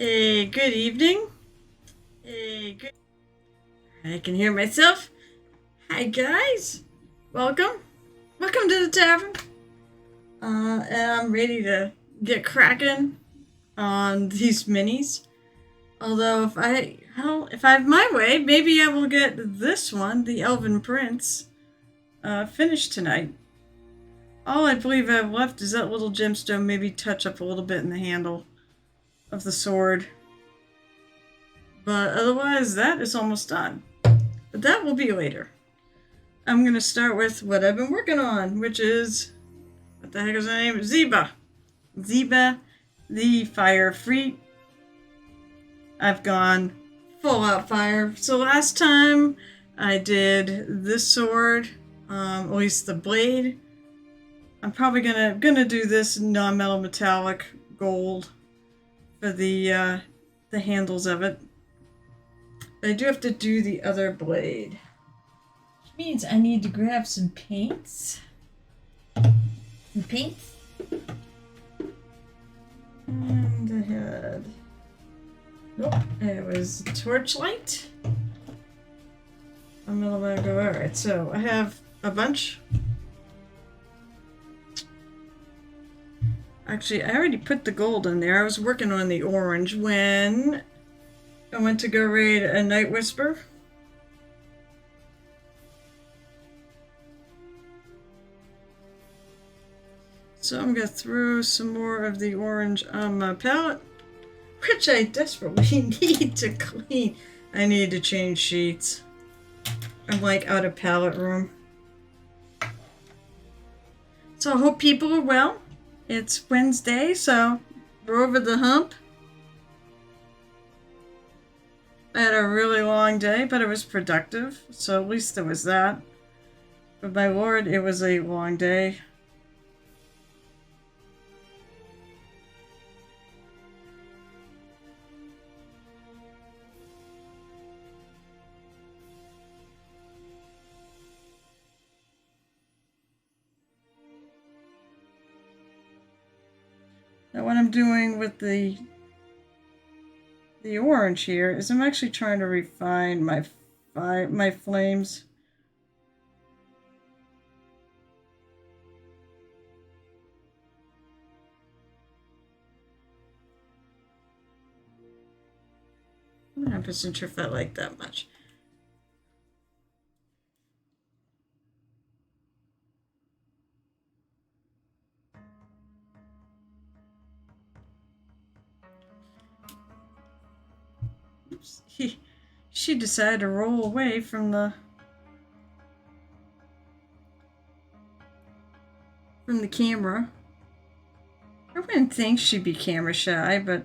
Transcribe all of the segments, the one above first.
Hey, good evening. Hey, good. I can hear myself. Hi, guys. Welcome. Welcome to the tavern. And I'm ready to get cracking on these minis. Although, if I have my way, maybe I will get this one, the Elven Prince, finished tonight. All I believe I have left is that little gemstone, maybe touch up a little bit in the handle of the sword. But otherwise, that is almost done. But that will be later. I'm going to start with what I've been working on, which is, what the heck is her name? Ziba. Ziba, the fire freak. I've gone full out fire. So last time I did this sword, at least the blade. I'm probably gonna do this non-metal metallic gold for the handles of it. I do have to do the other blade. Which means I need to grab some paints. Some paints. And I had... Nope, it was torchlight. I'm gonna let it go. Alright, so I have a bunch. Actually, I already put the gold in there. I was working on the orange when I went to go raid a Night Whisper. So I'm going to throw some more of the orange on my palette, which I desperately need to clean. I need to change sheets. I'm like out of palette room. So I hope people are well. It's Wednesday, so we're over the hump. I had a really long day, but it was productive, so at least there was that. But my lord, it was a long day. Now what I'm doing with the orange here is I'm actually trying to refine my flames. I'm not sure if I like that much. Oops. She decided to roll away from the camera. I wouldn't think she'd be camera shy, but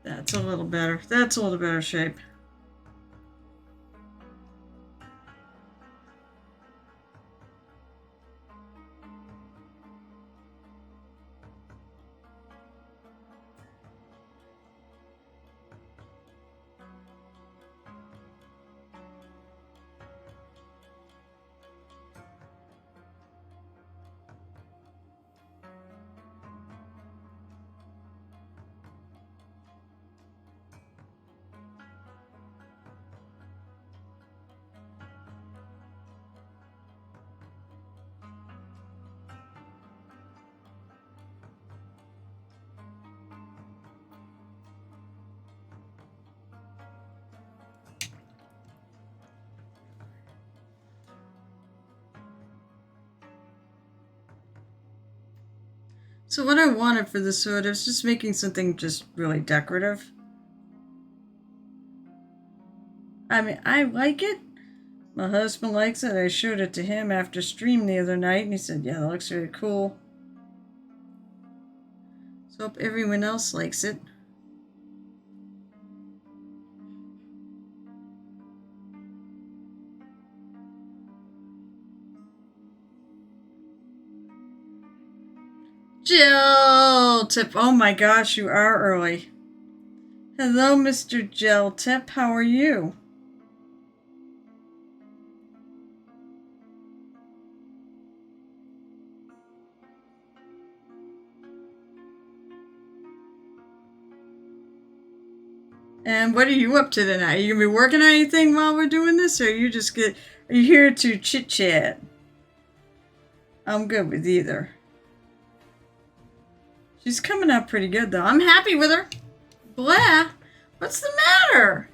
that's a little better. That's a little better shape. So what I wanted for this sword is just making something just really decorative. I mean, I like it. My husband likes it. I showed it to him after stream the other night, and he said, yeah, that looks really cool. So I hope everyone else likes it. Jill Tip. Oh my gosh, you are early. Hello, Mr. Jill Tip. How are you? And what are you up to tonight? Are you gonna be working on anything while we're doing this, or are you here to chit chat? I'm good with either. She's coming out pretty good though. I'm happy with her. Blah. What's the matter?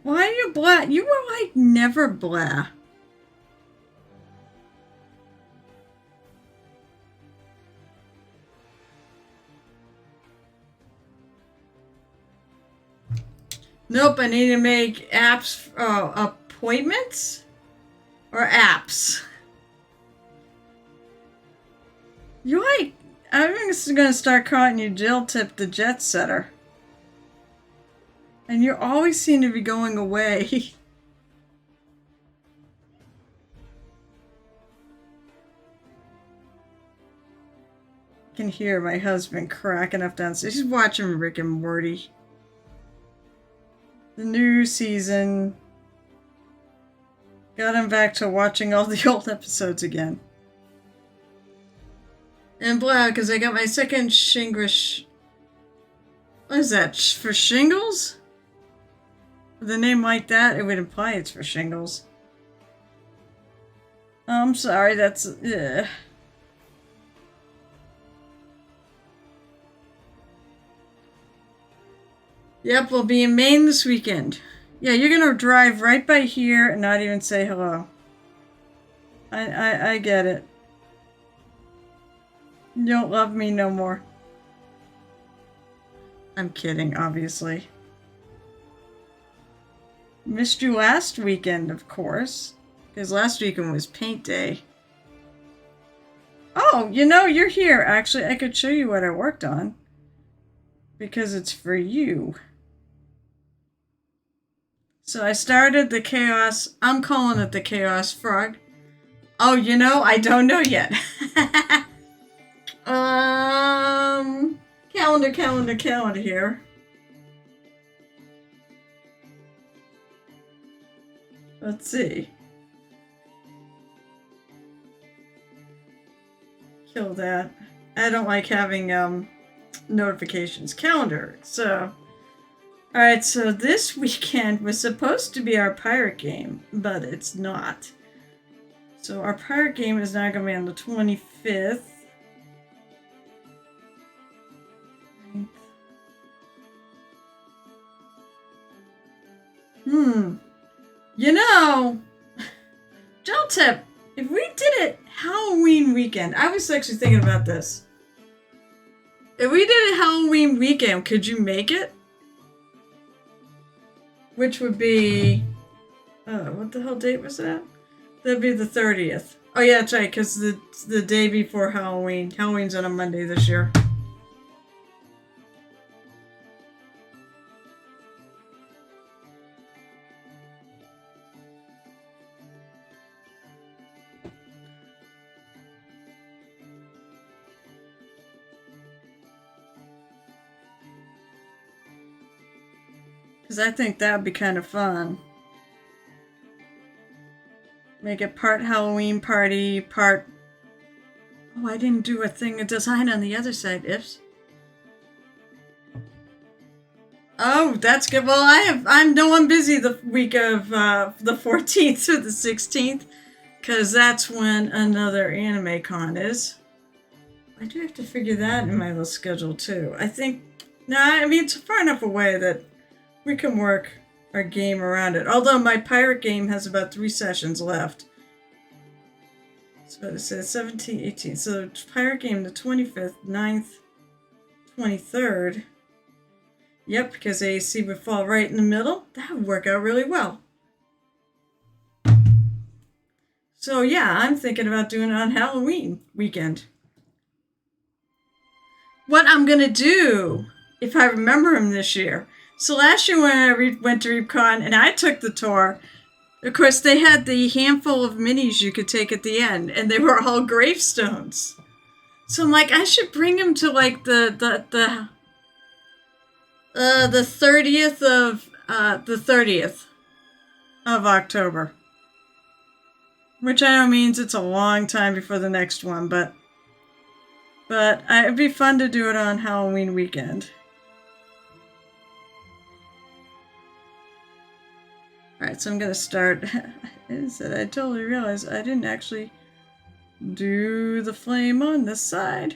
Why are you blah? You were like never blah. Nope, I need to make apps, appointments? Or apps? You're like, I'm just gonna start calling you Jill Tip the Jet Setter. And you always seem to be going away. I can hear my husband cracking up downstairs. He's watching Rick and Morty. The new season got him back to watching all the old episodes again. And blah, because I got my second Shinglish. What is that? For shingles? With a name like that, it would imply it's for shingles. Oh, I'm sorry, that's. Ugh. Yep, we'll be in Maine this weekend. Yeah, you're gonna drive right by here and not even say hello. I get it. You don't love me no more. I'm kidding, obviously. Missed you last weekend, of course. Because last weekend was paint day. Oh, you know, you're here. Actually, I could show you what I worked on. Because it's for you. So I started the Chaos. I'm calling it the Chaos Frog. Oh, you know, I don't know yet. Calendar here. Let's see. Kill that. I don't like having notifications. Calendar. So, alright, so this weekend was supposed to be our pirate game, but it's not. So our pirate game is now going to be on the 25th. You know, Jill Tip, if we did it Halloween weekend, I was actually thinking about this. If we did it Halloween weekend, could you make it? Which would be, what the hell date was that? That'd be the 30th. Oh yeah, that's right, because the day before Halloween. Halloween's on a Monday this year. Because I think that would be kind of fun. Make it part Halloween party, part... Oh, I didn't do a thing, a design on the other side, ifs. Oh, that's good. Well, I'm busy the week of the 14th through the 16th. Because that's when another anime con is. I do have to figure that in my little schedule, too. I think... No, I mean, it's far enough away that we can work our game around it. Although my pirate game has about 3 sessions left. So it says 17, 18. So pirate game the 25th, 9th, 23rd. Yep, because AC would fall right in the middle. That would work out really well. So yeah, I'm thinking about doing it on Halloween weekend. What I'm going to do, if I remember him this year. So last year when I went to ReapCon and I took the tour, of course they had the handful of minis you could take at the end, and they were all gravestones. So I'm like, I should bring him to like the 30th of October. Which I know means it's a long time before the next one, but it'd be fun to do it on Halloween weekend. Alright, so I'm gonna start. I totally realized I didn't actually do the flame on this side.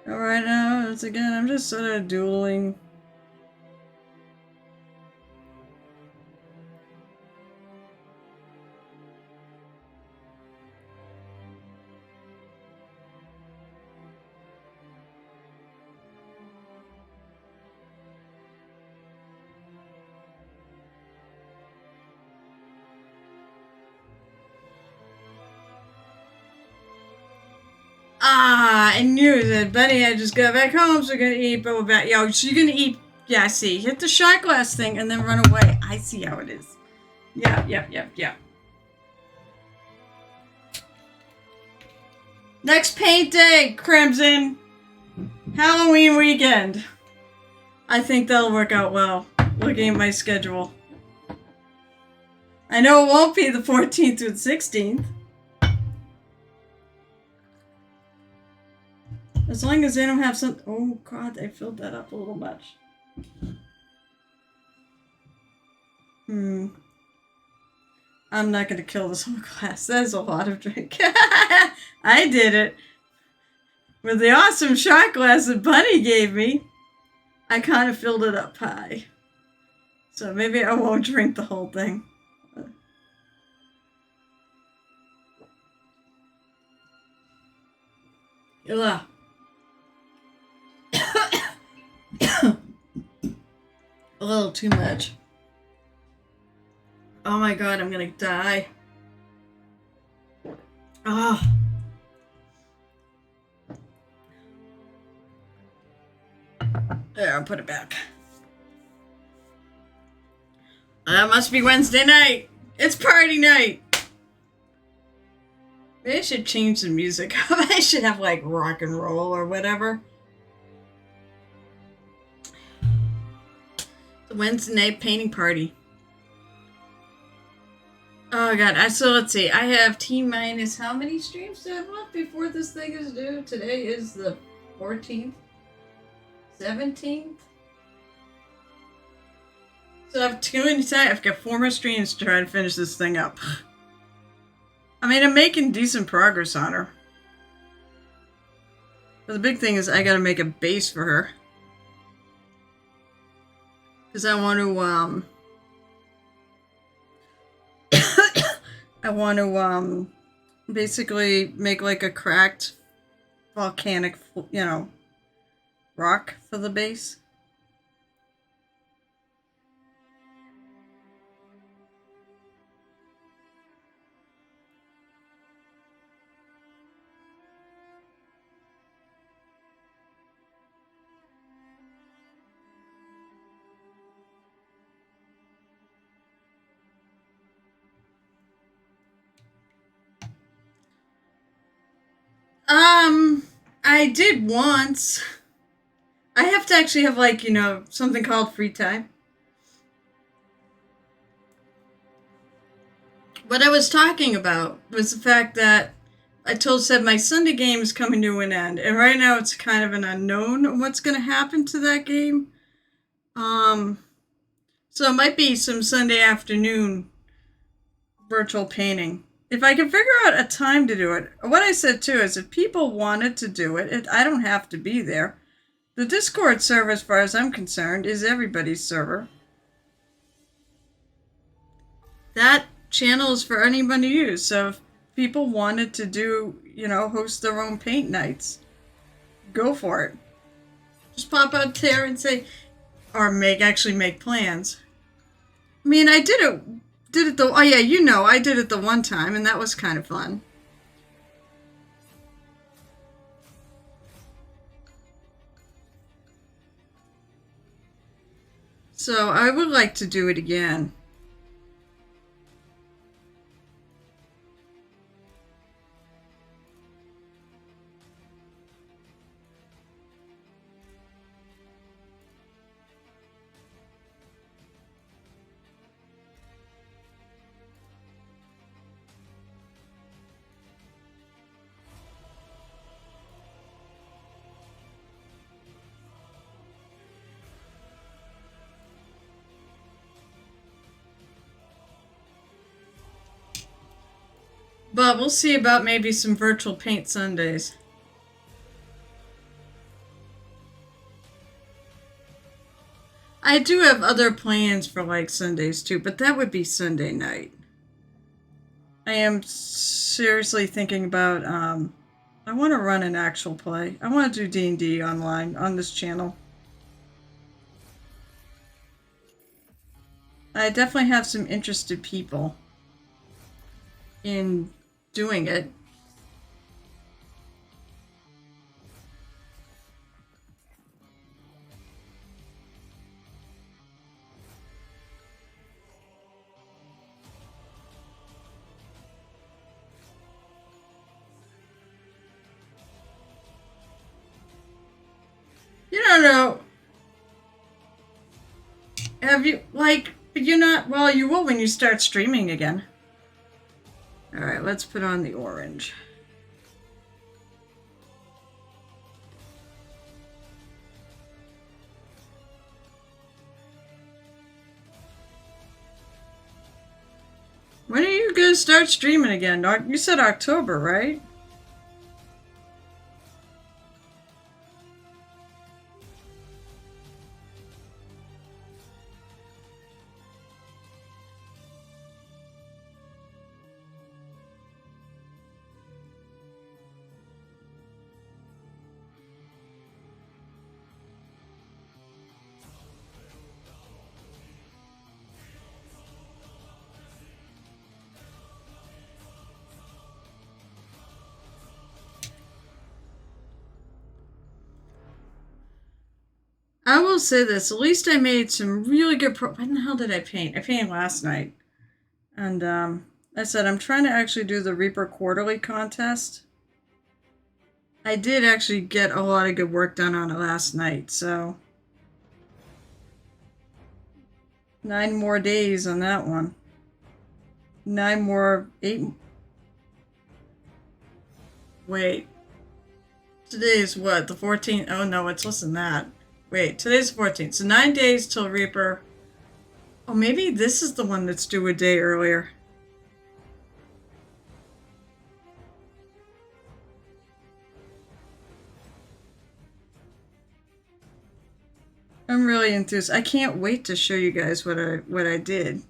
Alright, now, once again, I'm just sort of dueling. I knew that Bunny had just got back home, so we're gonna eat, but we're back. Yo, so you're gonna eat. Yeah, I see. Hit the shot glass thing and then run away. I see how it is. Yeah. Next paint day, Crimson. Halloween weekend. I think that'll work out well, looking at my schedule. I know it won't be the 14th through the 16th. As long as they don't have some... Oh, God, I filled that up a little much. I'm not going to kill this whole glass. That is a lot of drink. I did it. With the awesome shot glass that Bunny gave me, I kind of filled it up high. So maybe I won't drink the whole thing. Ugh. A little too much. Oh my God, I'm gonna die. Oh. There, I'll put it back. That must be Wednesday night. It's party night. Maybe I should change the music. I should have like rock and roll or whatever. The Wednesday night painting party. Oh God, so let's see. I have T minus how many streams to have left before this thing is due? Today is the 14th? 17th? So I have I've got 4 more streams to try to finish this thing up. I mean, I'm making decent progress on her. But the big thing is I gotta make a base for her. Because I want to, basically make like a cracked volcanic, rock for the base. I did once. I have to actually have like, something called free time. What I was talking about was the fact that I said my Sunday game is coming to an end, and right now it's kind of an unknown what's going to happen to that game. So it might be some Sunday afternoon virtual painting. If I can figure out a time to do it, what I said too is if people wanted to do it, I don't have to be there. The Discord server, as far as I'm concerned, is everybody's server. That channel is for anyone to use, so if people wanted to do, host their own paint nights, go for it. Just pop out there and say, or actually make plans. I mean, I did it the, oh yeah, you know, I did it the one time and that was kind of fun. So I would like to do it again. But we'll see about maybe some virtual paint Sundays. I do have other plans for like Sundays too, but that would be Sunday night. I am seriously thinking about, I want to run an actual play. I want to do D&D online on this channel. I definitely have some interested people in doing it. You don't know. Have you, like, you're not, well, you will when you start streaming again. Alright, let's put on the orange. When are you going to start streaming again? You said October, right? I will say this, at least I made some really good when the hell did I paint? I painted last night. And I said I'm trying to actually do the Reaper Quarterly contest. I did actually get a lot of good work done on it last night, so 9 more days on that one. 9 more, 8. Wait. Today is what, the 14th? Oh no, it's less than that. Wait, today's the 14th. So 9 days till Reaper. Oh, maybe this is the one that's due a day earlier. I'm really enthused. I can't wait to show you guys what I did.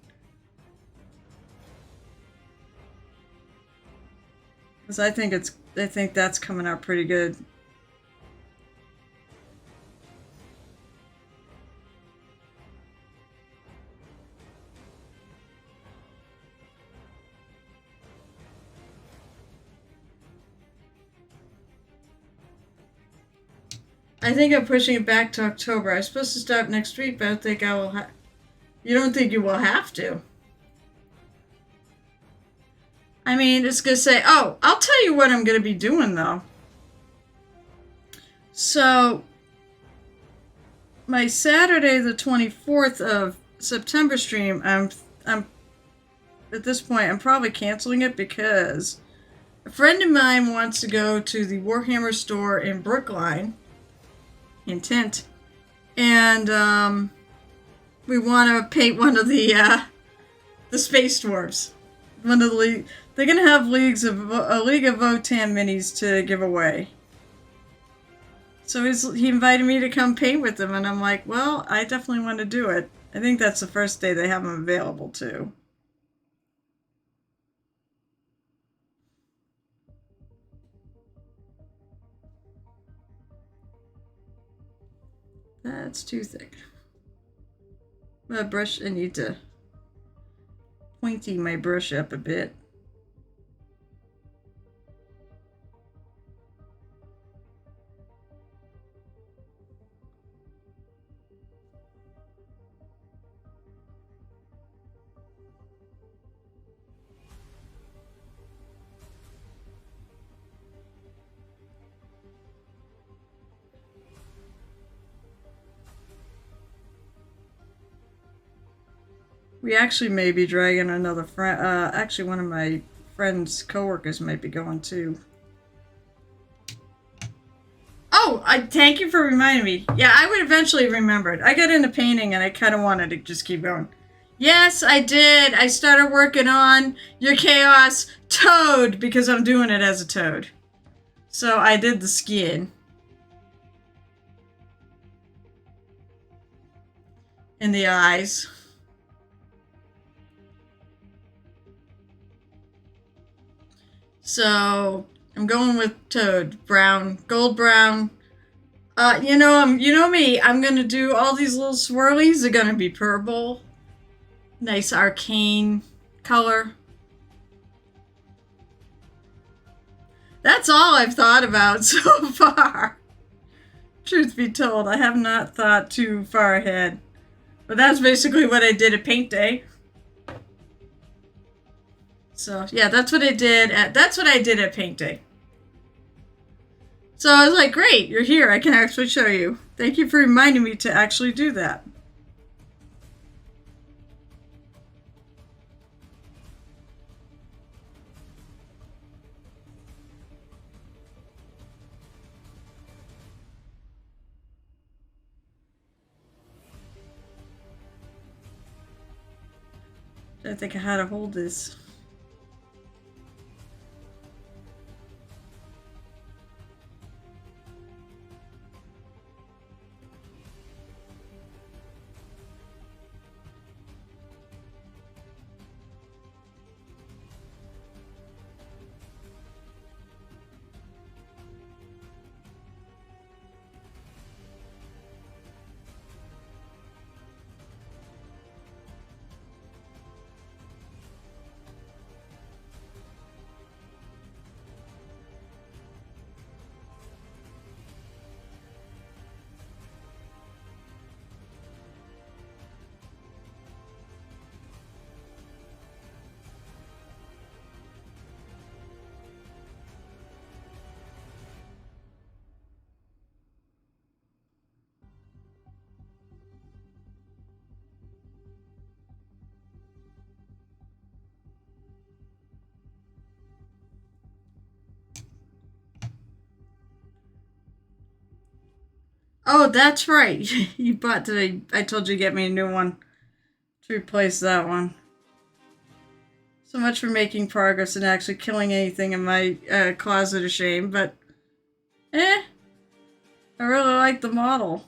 Because I think that's coming out pretty good. I think I'm pushing it back to October. I'm supposed to start next week, but I think I will have... You don't think you will have to? I mean, it's going to say, oh, I'll tell you what I'm going to be doing, though. So, my Saturday the 24th of September stream, I'm at this point, I'm probably canceling it because a friend of mine wants to go to the Warhammer store in Brookline, Intent, and we want to paint one of the space dwarves. One of the they're gonna have a League of Votan minis to give away. So he invited me to come paint with him, and I'm like, well, I definitely want to do it. I think that's the first day they have them available too. That's too thick. My brush, I need to pointy my brush up a bit. We actually may be dragging another friend. Actually, one of my friend's coworkers might be going too. Oh, I thank you for reminding me. Yeah, I would eventually remember it. I got into painting and I kind of wanted to just keep going. Yes, I did. I started working on Your Chaos Toad because I'm doing it as a toad. So I did the skin. And the eyes. So I'm going with toad, brown, gold brown. You know me. I'm gonna do all these little swirlies. They're gonna be purple, nice arcane color. That's all I've thought about so far. Truth be told, I have not thought too far ahead, but that's basically what I did at Paint Day. So yeah, that's what I did at Paint Day. So I was like, great, you're here. I can actually show you. Thank you for reminding me to actually do that. I think I had to hold this. Oh, that's right. You bought today. I told you to get me a new one to replace that one. So much for making progress and actually killing anything in my closet of shame, but I really like the model.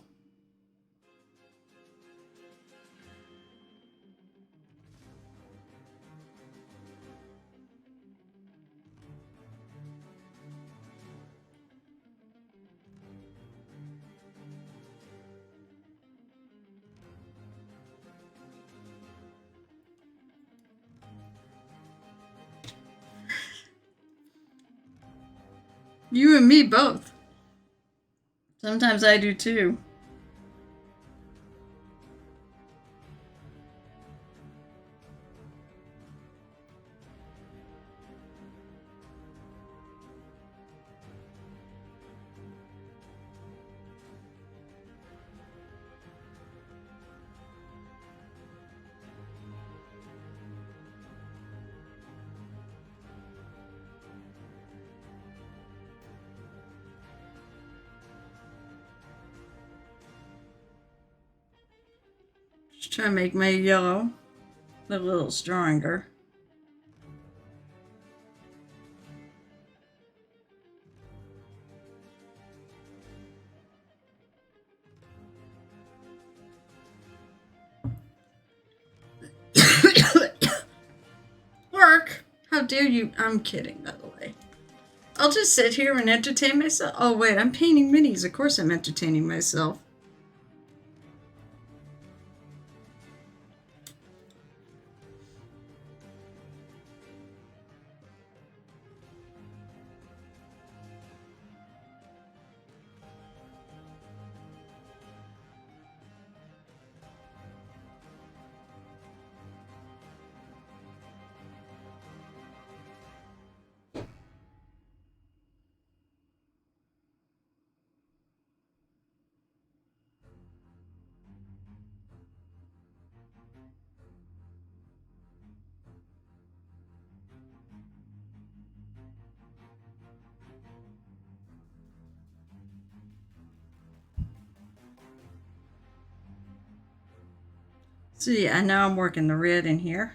You and me both. Sometimes I do too. Just try to make my yellow a little stronger. Work? How dare you? I'm kidding, by the way. I'll just sit here and entertain myself. Oh, wait, I'm painting minis. Of course I'm entertaining myself. So yeah, now I'm working the red in here.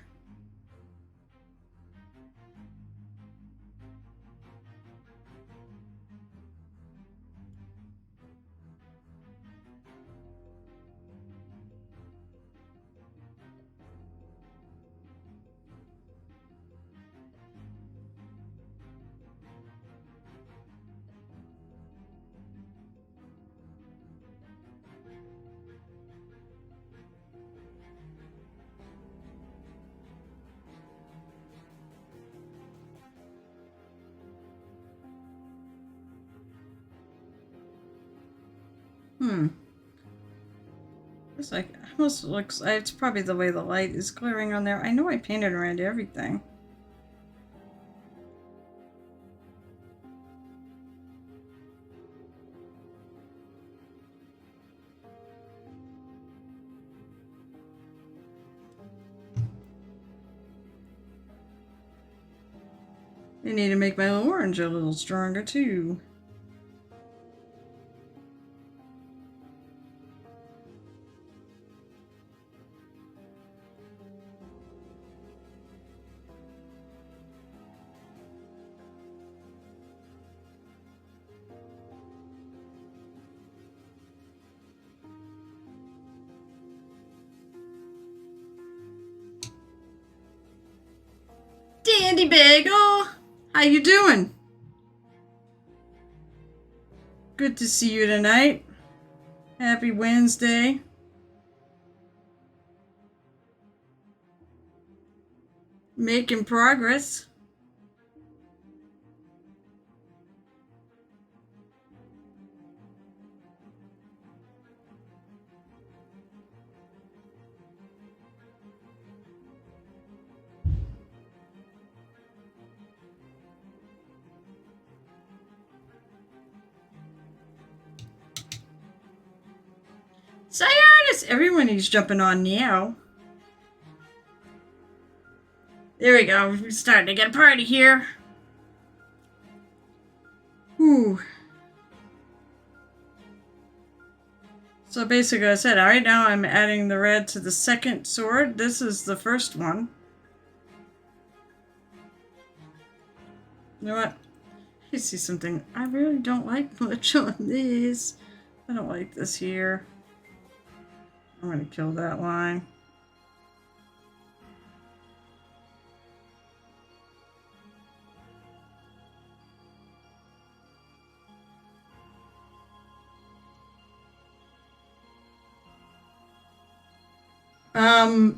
It's like, almost looks, it's probably the way the light is glaring on there. I know I painted around everything. I need to make my orange a little stronger too. Dandy Bagel! How you doing? Good to see you tonight. Happy Wednesday. Making progress. Sayartis! Everyone is jumping on now. There we go. We're starting to get a party here. Whew. So basically, I said, right now I'm adding the red to the second sword. This is the first one. You know what? I see something I really don't like much on this. I don't like this here. I'm going to kill that line.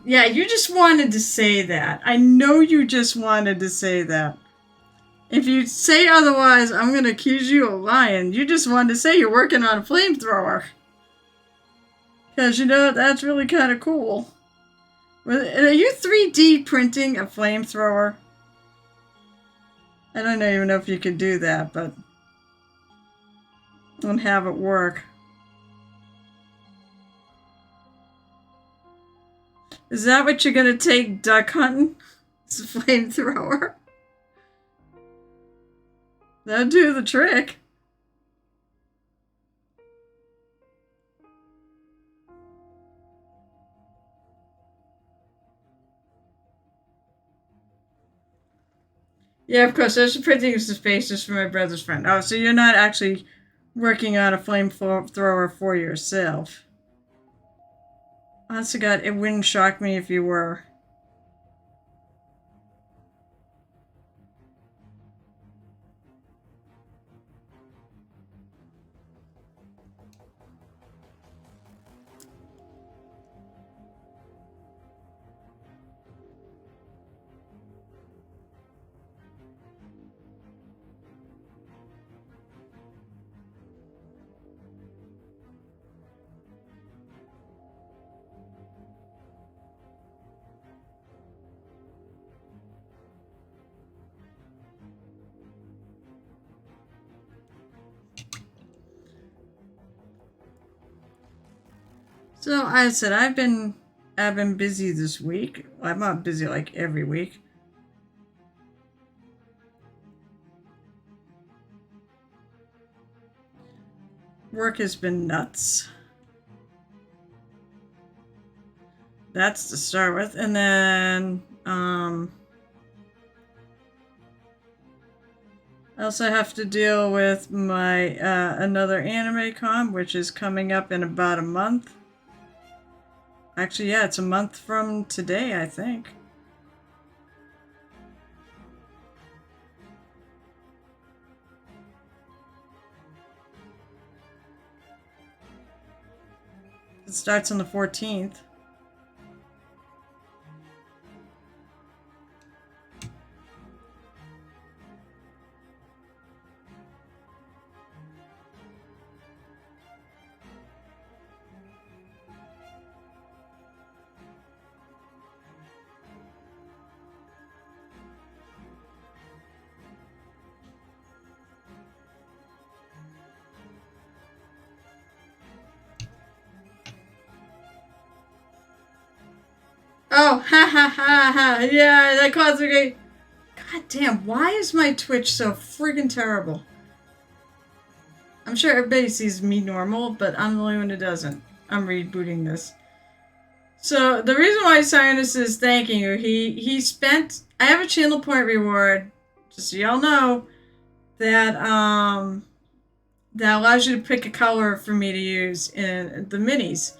Yeah, you just wanted to say that. I know you just wanted to say that. If you say otherwise, I'm going to accuse you of lying. You just wanted to say you're working on a flamethrower. Because, you know, that's really kind of cool. Are you 3D printing a flamethrower? I don't even know if you can do that, but and have it work. Is that what you're going to take duck hunting? It's a flamethrower. That'll do the trick. Yeah, of course. There's printing space just for my brother's friend. Oh, so you're not actually working on a flamethrower for yourself. Honest to God, it wouldn't shock me if you were. So I said I've been busy this week. I'm not busy like every week. Work has been nuts. That's to start with. And then I also have to deal with my another anime con, which is coming up in about a month. Actually, yeah, it's a month from today, I think. It starts on the 14th. Oh, ha ha ha ha. Yeah, that cosmic gate. God damn, why is my Twitch so friggin' terrible? I'm sure everybody sees me normal, but I'm the only one who doesn't. I'm rebooting this. So, the reason why Sinus is thanking you, he spent... I have a channel point reward, just so y'all know, that, that allows you to pick a color for me to use in the minis.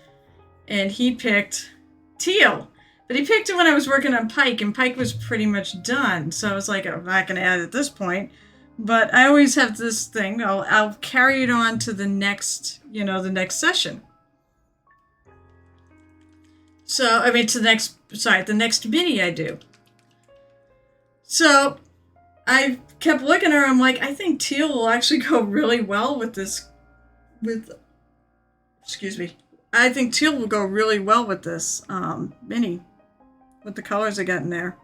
And he picked teal. But he picked it when I was working on Pike, and Pike was pretty much done. So I was like, I'm not going to add it at this point. But I always have this thing. I'll carry it on to the next, the next session. So, I mean, the next mini I do. So, I kept looking at her, I'm like, I think teal will actually go really well with this, excuse me. I think teal will go really well with this mini. With the colors I got in there.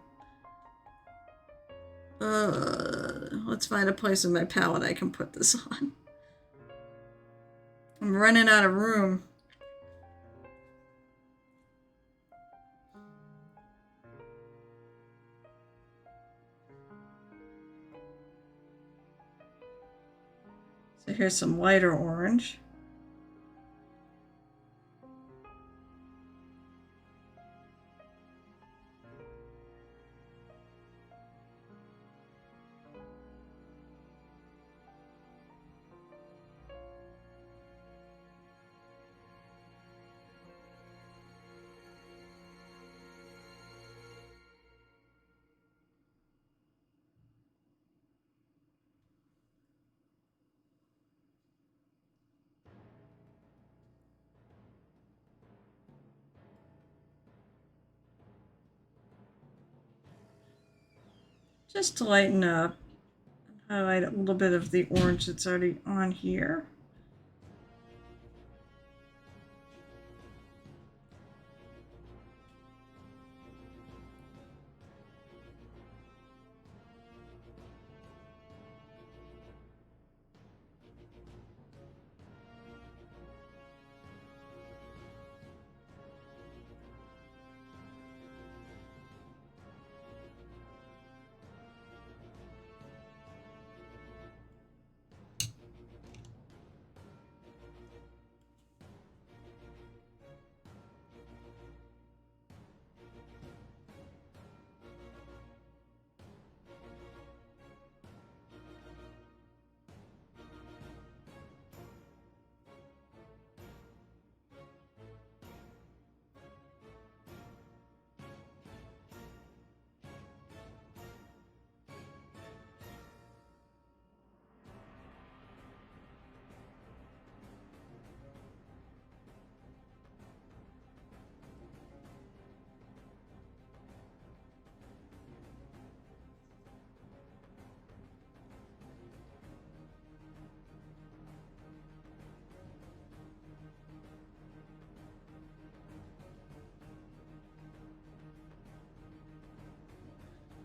Let's find a place in my palette I can put this on. I'm running out of room. So here's some lighter orange. Just to lighten up and highlight a little bit of the orange that's already on here.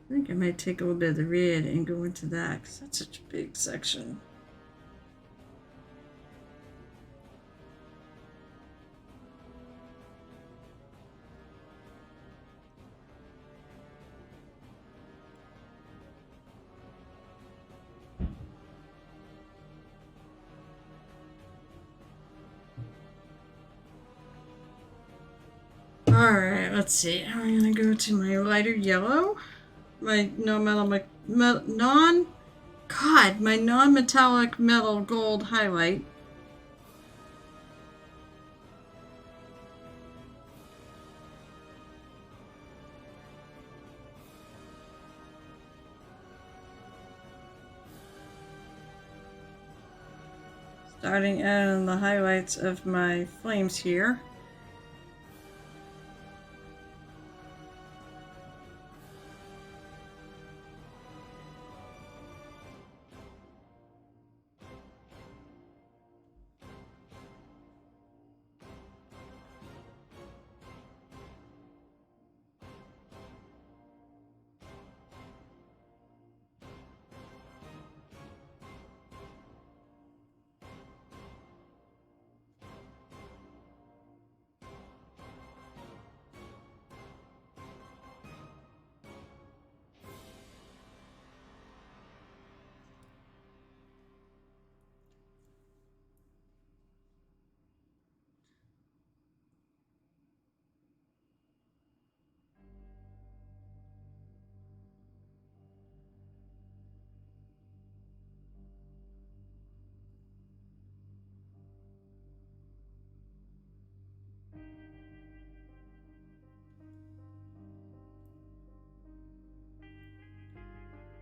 I think I might take a little bit of the red and go into that because that's such a big section. Alright. Alright, let's see. I'm gonna go to my lighter yellow. My non-metallic metal gold highlight. Starting in the highlights of my flames here.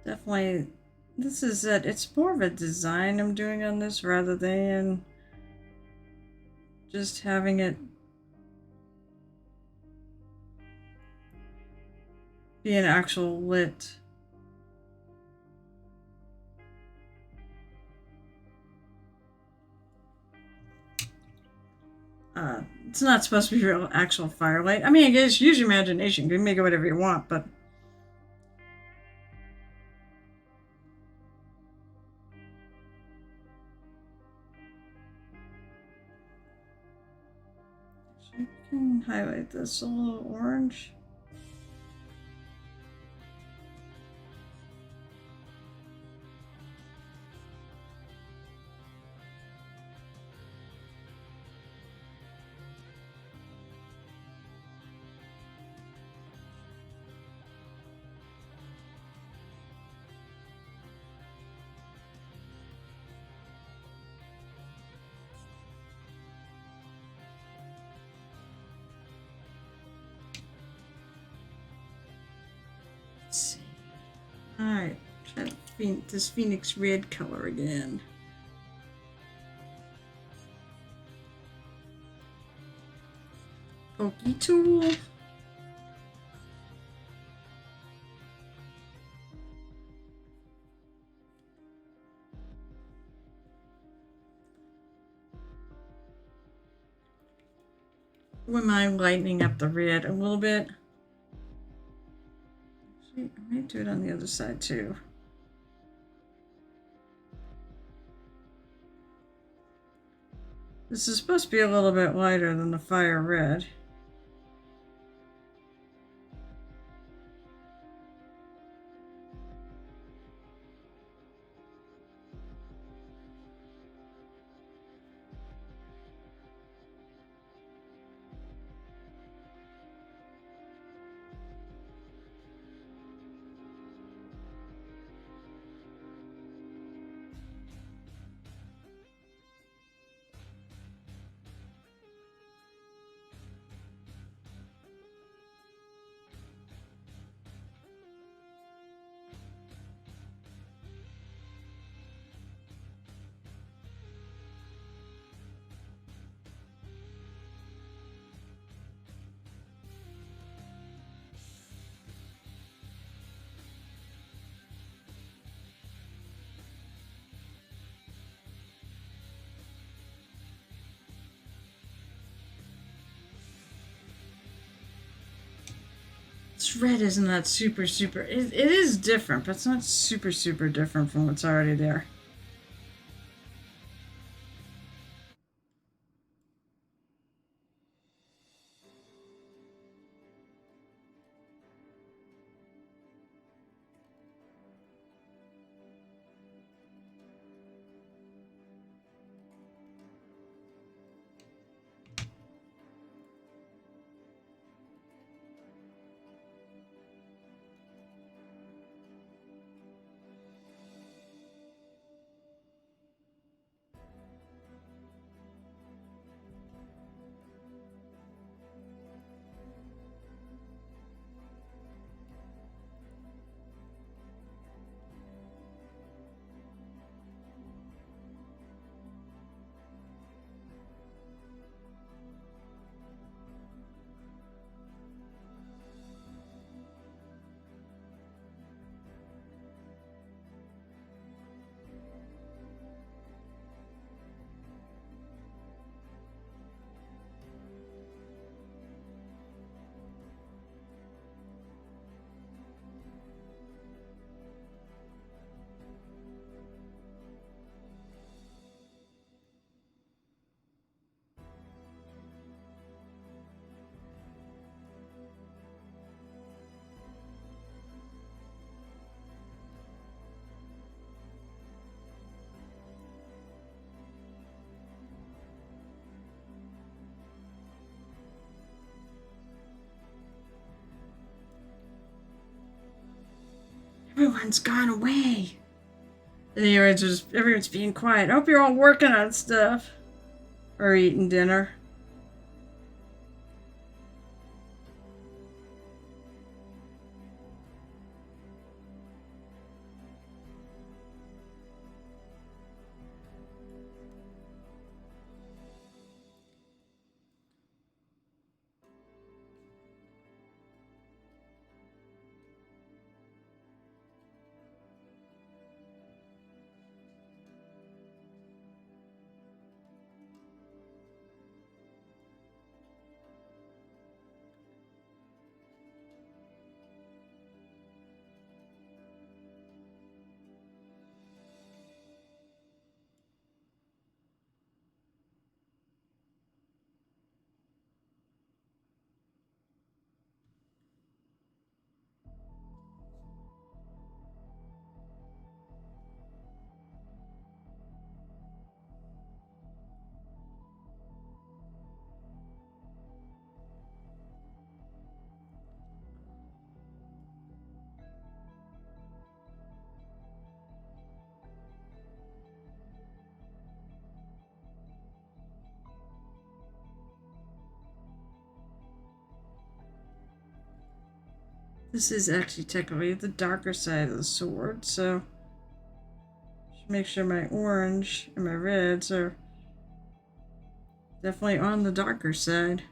Definitely, this is it. It's more of a design I'm doing on this rather than just having it be an actual lit. It's not supposed to be real actual firelight. I mean, I guess use your imagination. You can make it whatever you want, but I can highlight this a little orange. Alright, try to paint this Phoenix red color again. Pokey tool. Wouldn't mind lightening up the red a little bit. Actually, I might do it on the other side too. This is supposed to be a little bit lighter than the fire red. This red isn't that super. It is different, but it's not super different from what's already there. everyone's gone away. Anyways, everyone's being quiet. I hope you're all working on stuff. Or eating dinner. This is actually technically the darker side of the sword, so should make sure my orange and my reds are definitely on the darker side.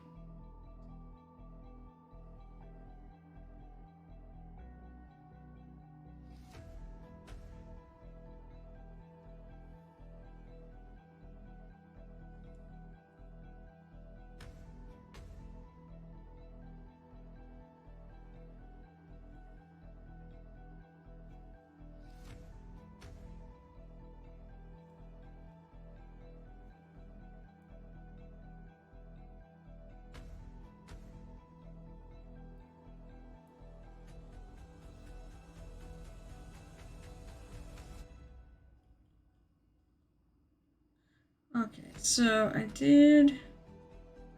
Okay, so I did...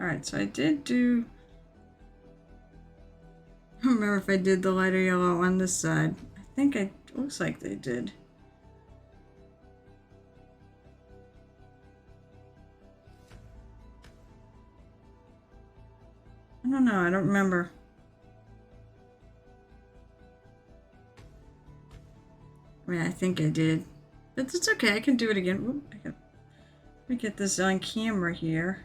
Alright, so I did do... I don't remember if I did the lighter yellow on this side. I think it looks like they did. I don't know, I don't remember. I mean, I think I did. But it's okay, I can do it again. Oop, let me get this on camera here.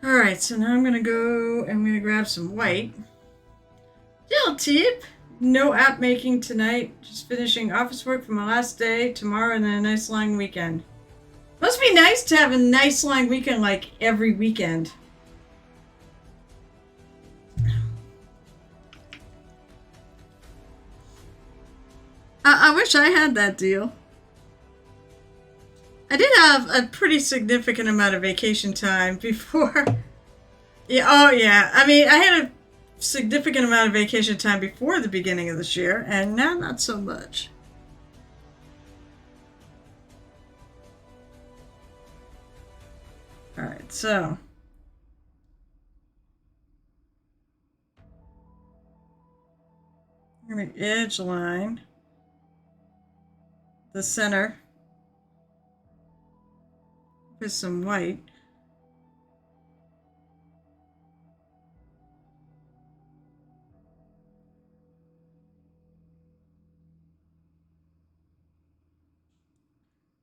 Alright, so now I'm gonna grab some white. Little tip! No app making tonight. Just finishing office work for my last day tomorrow and then a nice long weekend. Must be nice to have a nice long weekend like every weekend. I wish I had that deal. I did have a pretty significant amount of vacation time before. Yeah, oh yeah. I mean, I had a significant amount of vacation time before the beginning of this year, and now not so much. Alright, so. I'm going to edge line the center with some white.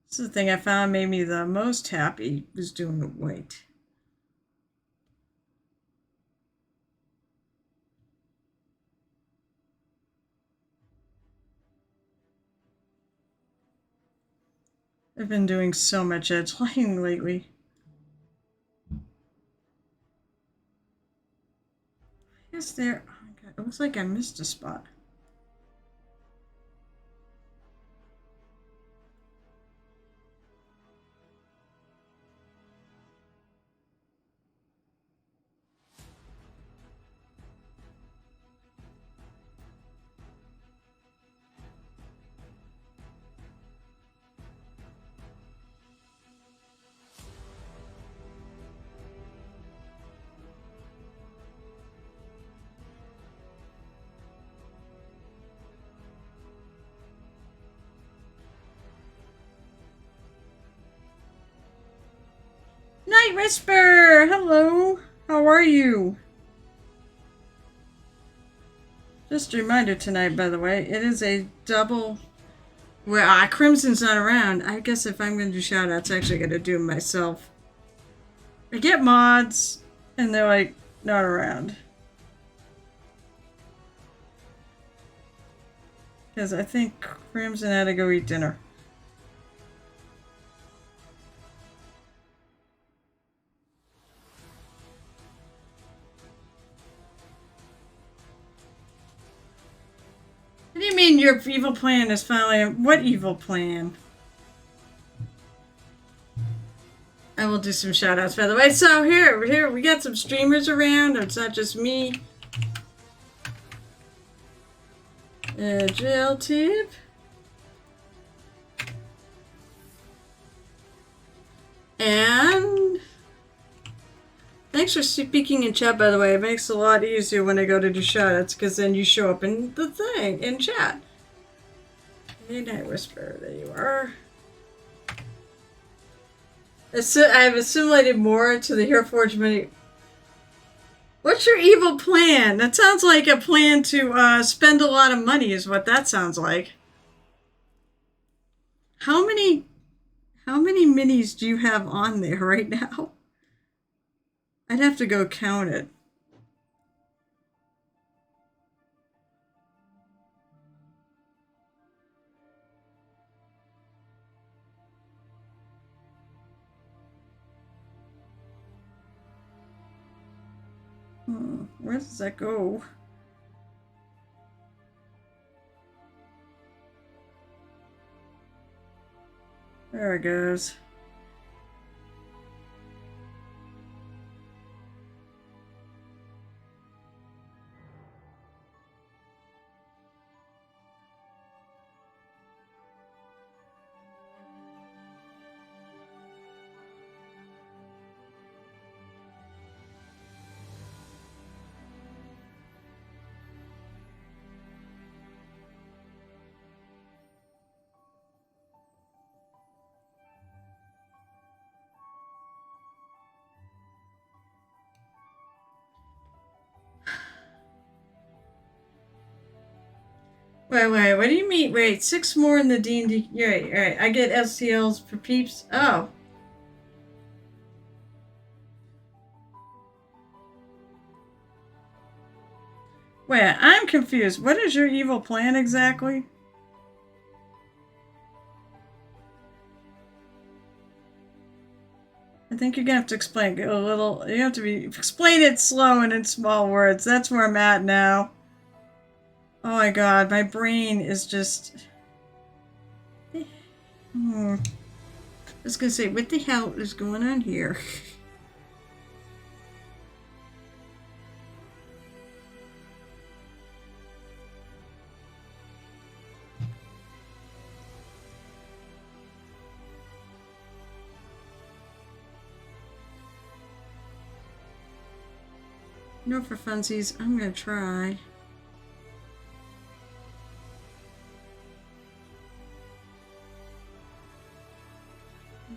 This is the thing I found made me the most happy, was doing the white. I've been doing so much edge lining lately. Is there... Oh my god, it looks like I missed a spot. Midnight Whisper! Hello! How are you? Just a reminder tonight, by the way, it is a double... Well, Crimson's not around. I guess if I'm going to do shoutouts, I actually got to do them myself. I get mods, and they're like, not around. Because I think Crimson had to go eat dinner. What do you mean your evil plan is finally... What evil plan? I will do some shoutouts, by the way. So here, we got some streamers around. It's not just me. Jail tip. And... Thanks for speaking in chat, by the way. It makes it a lot easier when I go to do shoutouts, because then you show up in the thing, in chat. Midnight Whisper, there you are. I have assimilated more to the Hero Forge many. What's your evil plan? That sounds like a plan to spend a lot of money is what that sounds like. How many minis do you have on there right now? I'd have to go count it. Where does that go? There it goes. Wait, what do you mean? Wait, 6 more in the D&D. Right. I get STLs for peeps. Oh. Wait, I'm confused. What is your evil plan exactly? I think you're gonna have to explain it a little. You have to explain it slow and in small words. That's where I'm at now. Oh my god, my brain is just... I was gonna say, what the hell is going on here? No, for funsies, I'm gonna try.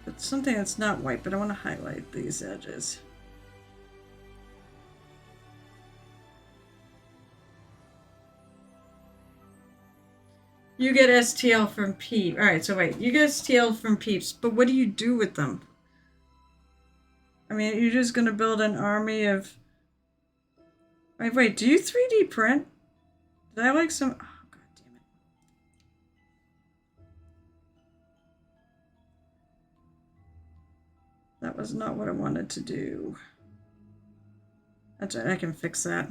But something that's not white, but I want to highlight these edges. You get STL from Peeps. Alright, so wait. You get STL from Peeps, but what do you do with them? I mean, you're just gonna build an army of... Wait, do you 3D print? Did I like some... Oh, god damn it. That was not what I wanted to do. That's right, I can fix that.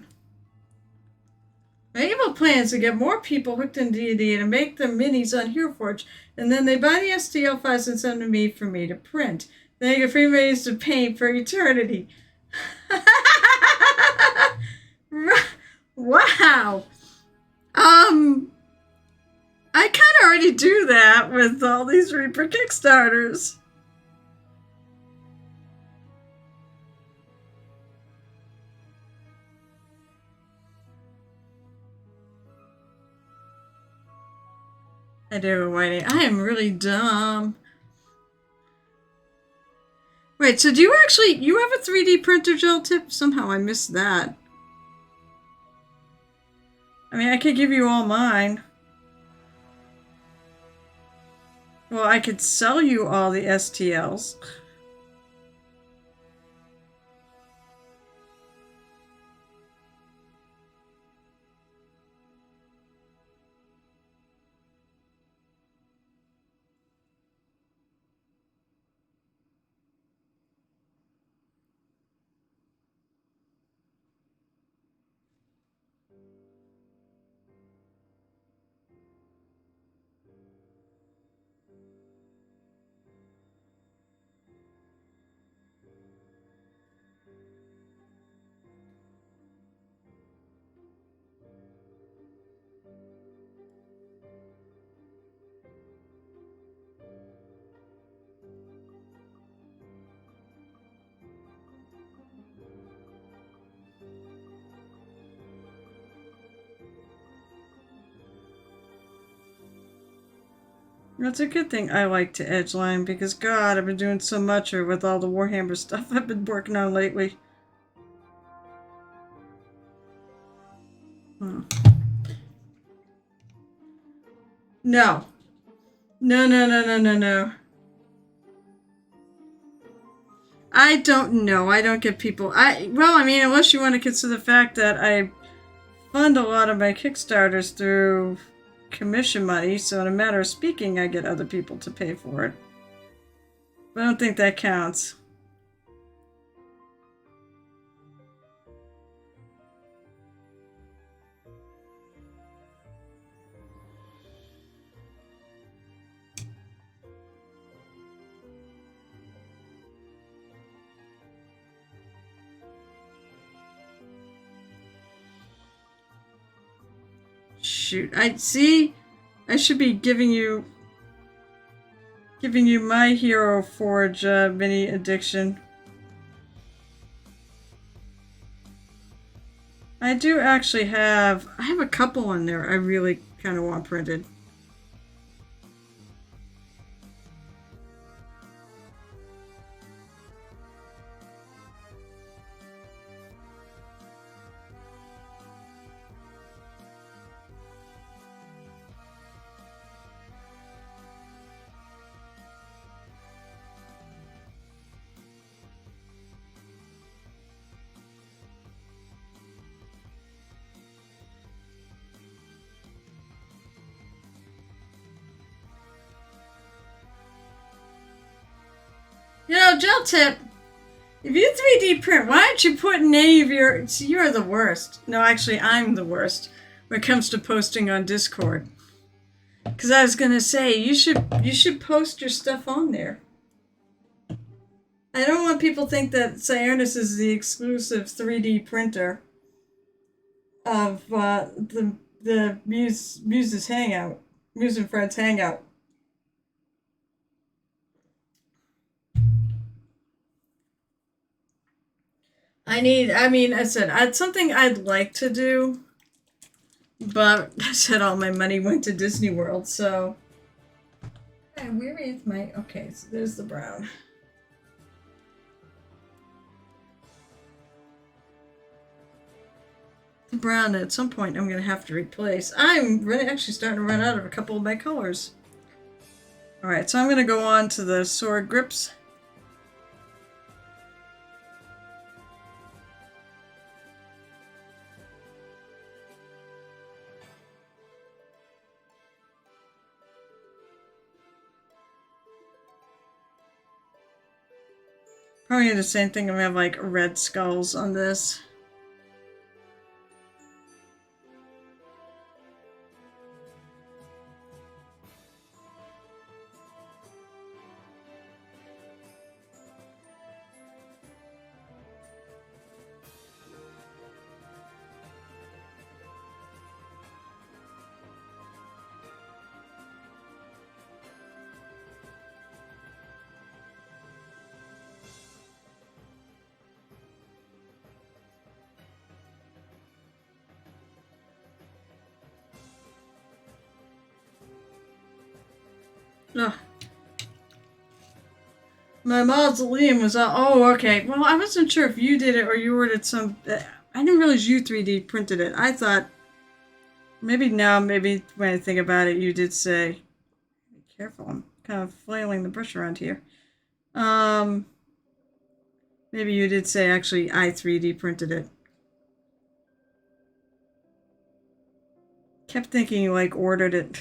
My evil plan is to get more people hooked in D&D and to make them minis on Hero Forge, and then they buy the STL files and send them to me for me to print. Then I get free minis to paint for eternity. Wow. I kind of already do that with all these Reaper Kickstarters. I do, Whitey. I am really dumb. Wait, so do you actually, you have a 3D printer gel tip? Somehow I missed that. I mean, I could give you all mine. Well, I could sell you all the STLs. That's a good thing I like to edgeline because, God, I've been doing so much with all the Warhammer stuff I've been working on lately. No. No, no, no, no, no, no. I don't know. I don't get people. Well, I mean, unless you want to consider the fact that I fund a lot of my Kickstarters through commission money, so in a matter of speaking, I get other people to pay for it. But I don't think that counts. Shoot, I should be giving you my Hero Forge mini addiction. I do actually I have a couple in there I really kind of want printed. You know, gel tip, if you 3D print, why aren't you putting any of your... See, you're the worst. No, actually, I'm the worst when it comes to posting on Discord. Because I was going to say, you should post your stuff on there. I don't want people to think that Cyanus is the exclusive 3D printer of the Muse's Hangout. Muse and Friends Hangout. I said, it's something I'd like to do, but I said all my money went to Disney World, so. Hey, where is my, okay, so there's the brown. The brown at some point I'm going to have to replace. I'm actually starting to run out of a couple of my colors. Alright, so I'm going to go on to the sword grips. Probably the same thing. I'm gonna have like red skulls on this. Ugh. My mausoleum was on. Oh, okay. Well, I wasn't sure if you did it or you ordered some. I didn't realize you 3D printed it. I thought maybe now, maybe when I think about it, you did say. Be careful, I'm kind of flailing the brush around here. Maybe you did say actually I 3D printed it. Kept thinking you like ordered it.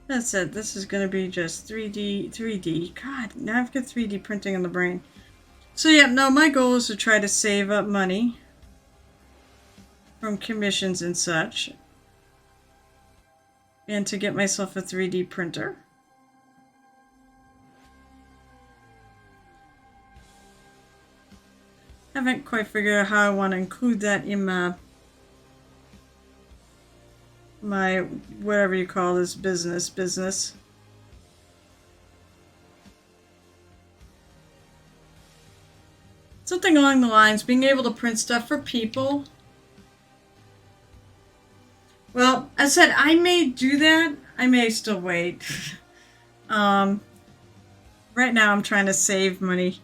That's it. This is going to be just 3D. God, now I've got 3D printing in the brain. So yeah, no, my goal is to try to save up money from commissions and such. And to get myself a 3D printer. Haven't quite figured out how I want to include that in my whatever you call this business. Something along the lines, being able to print stuff for people. Well, as I said, I may do that. I may still wait. Right now I'm trying to save money.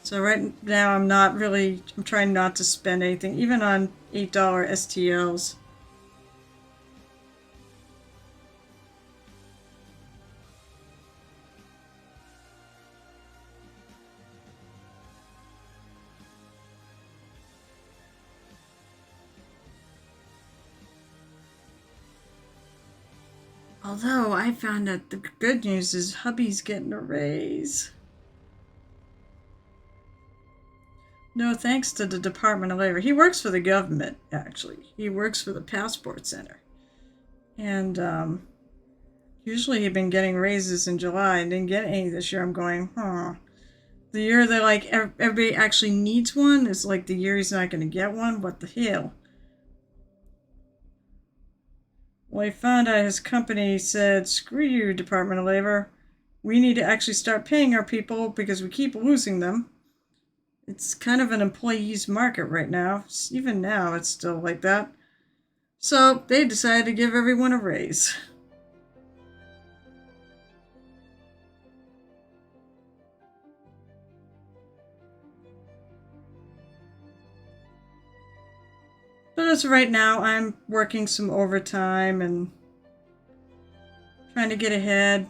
So right now I'm trying not to spend anything, even on $8 STLs. Although I found that the good news is hubby's getting a raise. No thanks to the Department of Labor. He works for the government, actually. He works for the Passport Center. And usually he'd been getting raises in July and didn't get any this year. I'm going, The year that like everybody actually needs one is like the year he's not going to get one. What the hell? Well, he found out his company said, screw you, Department of Labor. We need to actually start paying our people because we keep losing them. It's kind of an employee's market right now. Even now, it's still like that. So they decided to give everyone a raise. But as of right now, I'm working some overtime and trying to get ahead.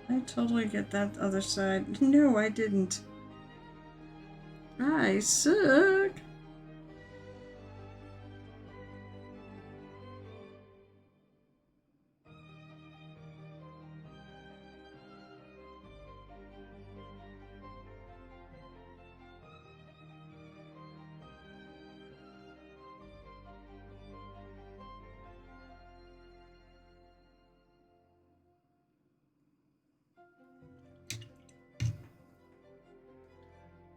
I totally get that other side. No, I didn't. I suck.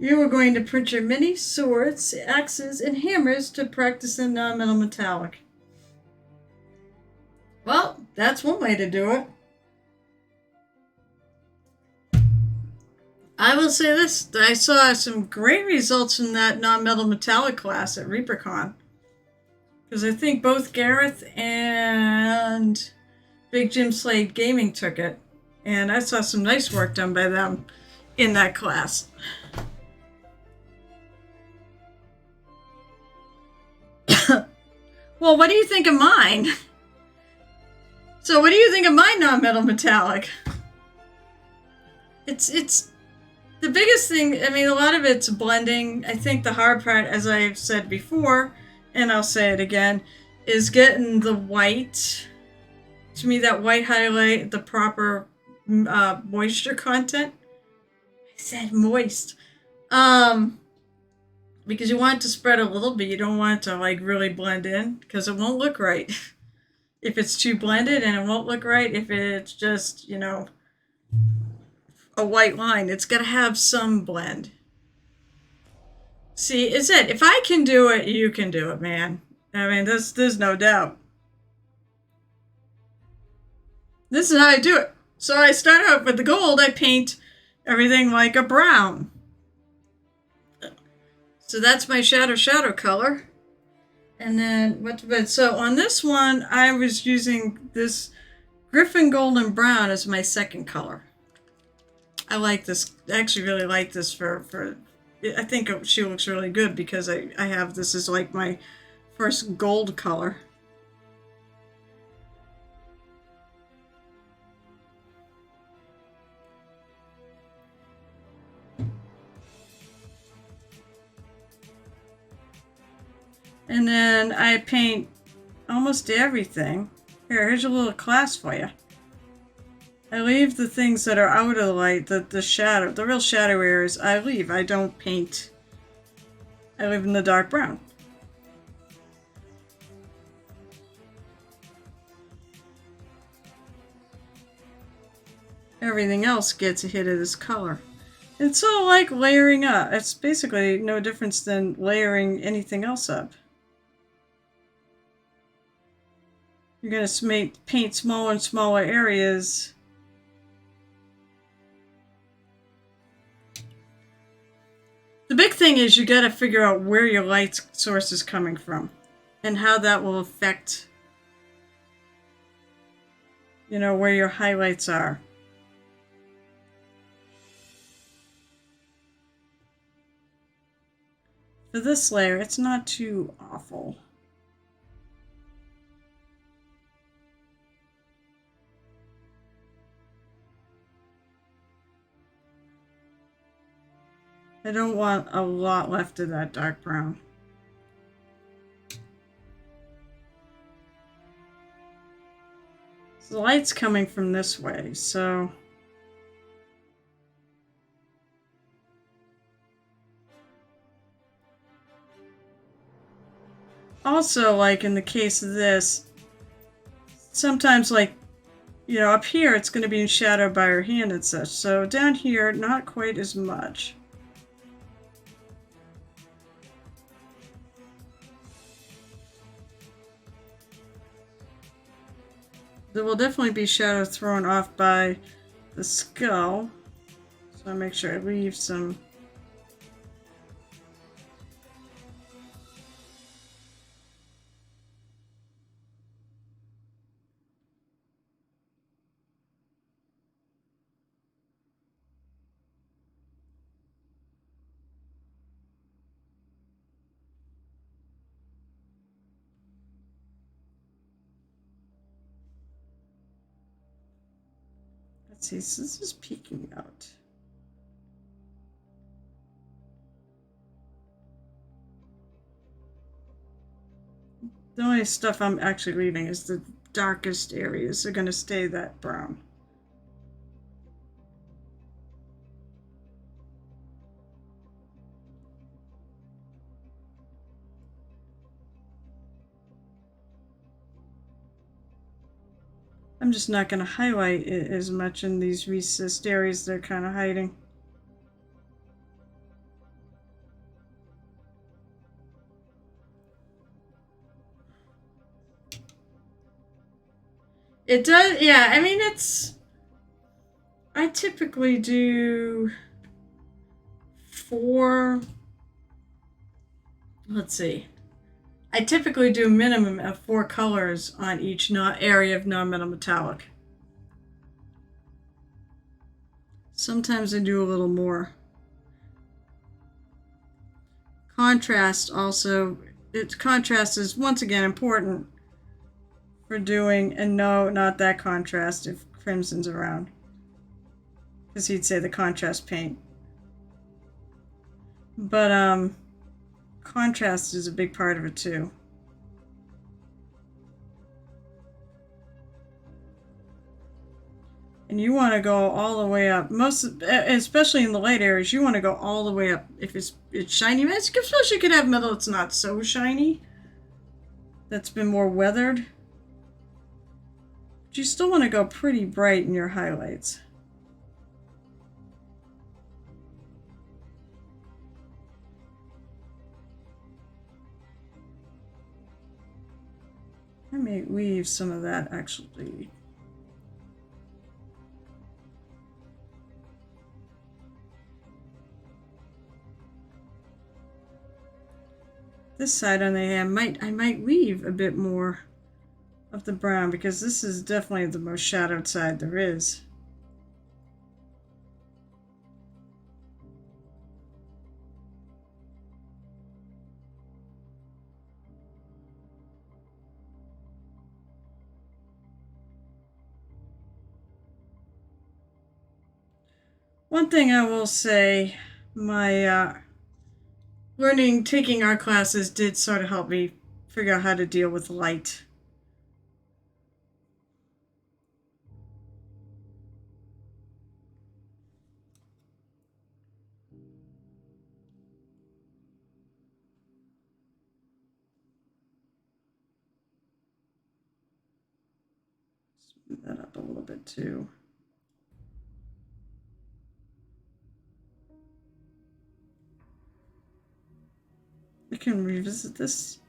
You are going to print your mini swords, axes, and hammers to practice in non-metal metallic. Well, that's one way to do it. I will say this, that I saw some great results in that non-metal metallic class at ReaperCon. Because I think both Gareth and Big Jim Slade Gaming took it. And I saw some nice work done by them in that class. Well, what do you think of mine? So what do you think of my non-metal metallic? It's the biggest thing, I mean, a lot of it's blending. I think the hard part, as I've said before, and I'll say it again, is getting the white, to me that white highlight, the proper moisture content. I said moist. Because you want it to spread a little bit. You don't want it to like really blend in because it won't look right. If it's too blended, and it won't look right if it's just, you know, a white line. It's got to have some blend. See, it's it. If I can do it, you can do it, man. I mean, there's no doubt. This is how I do it. So I start out with the gold. I paint everything like a brown. So that's my shadow color. And then, so on this one, I was using this Griffin Golden Brown as my second color. I like this. I actually really like this for I think she looks really good because I have this as like my first gold color. And then I paint almost everything. Here's a little class for you. I leave the things that are out of the light, the shadow, the real shadow areas, I leave. I don't paint. I leave in the dark brown. Everything else gets a hit of this color. It's sort of like layering up. It's basically no difference than layering anything else up. You're going to paint smaller and smaller areas. The big thing is you got to figure out where your light source is coming from and how that will affect, you know, where your highlights are. For this layer, it's not too awful. I don't want a lot left of that dark brown. So the light's coming from this way, so... Also, like in the case of this, sometimes like, you know, up here it's going to be in shadow by her hand and such. So down here, not quite as much. There will definitely be shadow thrown off by the skull. So I make sure I leave some. Let's see, so this is peeking out. The only stuff I'm actually leaving is the darkest areas are going to stay that brown. I'm just not going to highlight it as much in these recessed areas they're kind of hiding. It does, yeah, I mean, I typically do 4, let's see. I typically do a minimum of 4 colors on each area of non-metal metallic. Sometimes I do a little more. Contrast also, contrast is once again important for doing, and no, not that contrast if Crimson's around. Because he'd say the contrast paint. But, contrast is a big part of it too. And you want to go all the way up. Especially in the light areas, you want to go all the way up. If it's shiny, especially you could have metal that's not so shiny, that's been more weathered. But you still want to go pretty bright in your highlights. I may weave some of that actually. This side on the hand, I might weave a bit more of the brown because this is definitely the most shadowed side there is. One thing I will say, my taking art classes did sort of help me figure out how to deal with light. Smooth that up a little bit too. I can revisit this.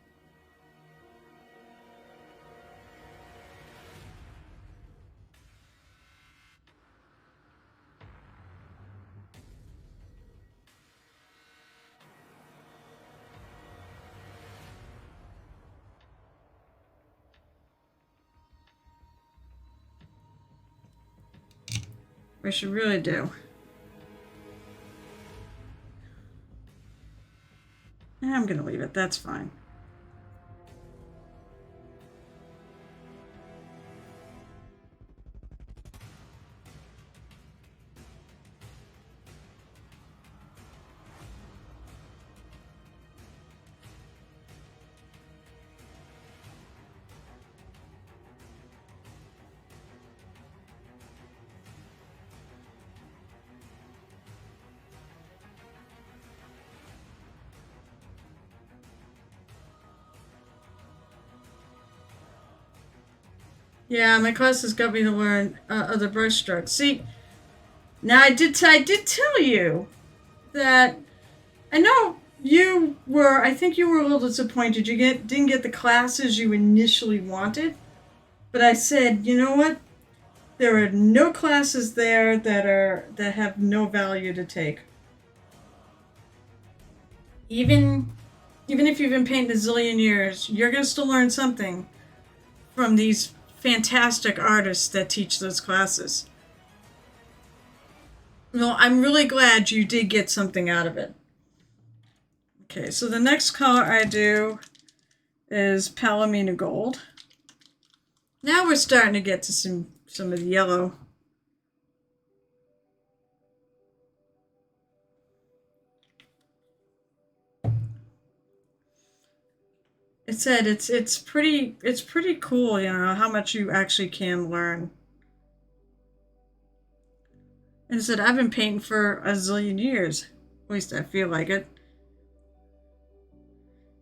I should really do. I'm gonna leave it, that's fine. Yeah, my classes got me to learn other brush strokes. See, now I did tell you that I know you were. I think you were a little disappointed. You didn't get the classes you initially wanted, but I said, you know what? There are no classes there that have no value to take. Even if you've been painting a zillion years, you're gonna still learn something from these fantastic artists that teach those classes. Well, I'm really glad you did get something out of it. Okay, so the next color I do is Palomino Gold. Now we're starting to get to some of the yellow. It said it's pretty cool, you know, how much you actually can learn. And it said I've been painting for a zillion years. At least I feel like it.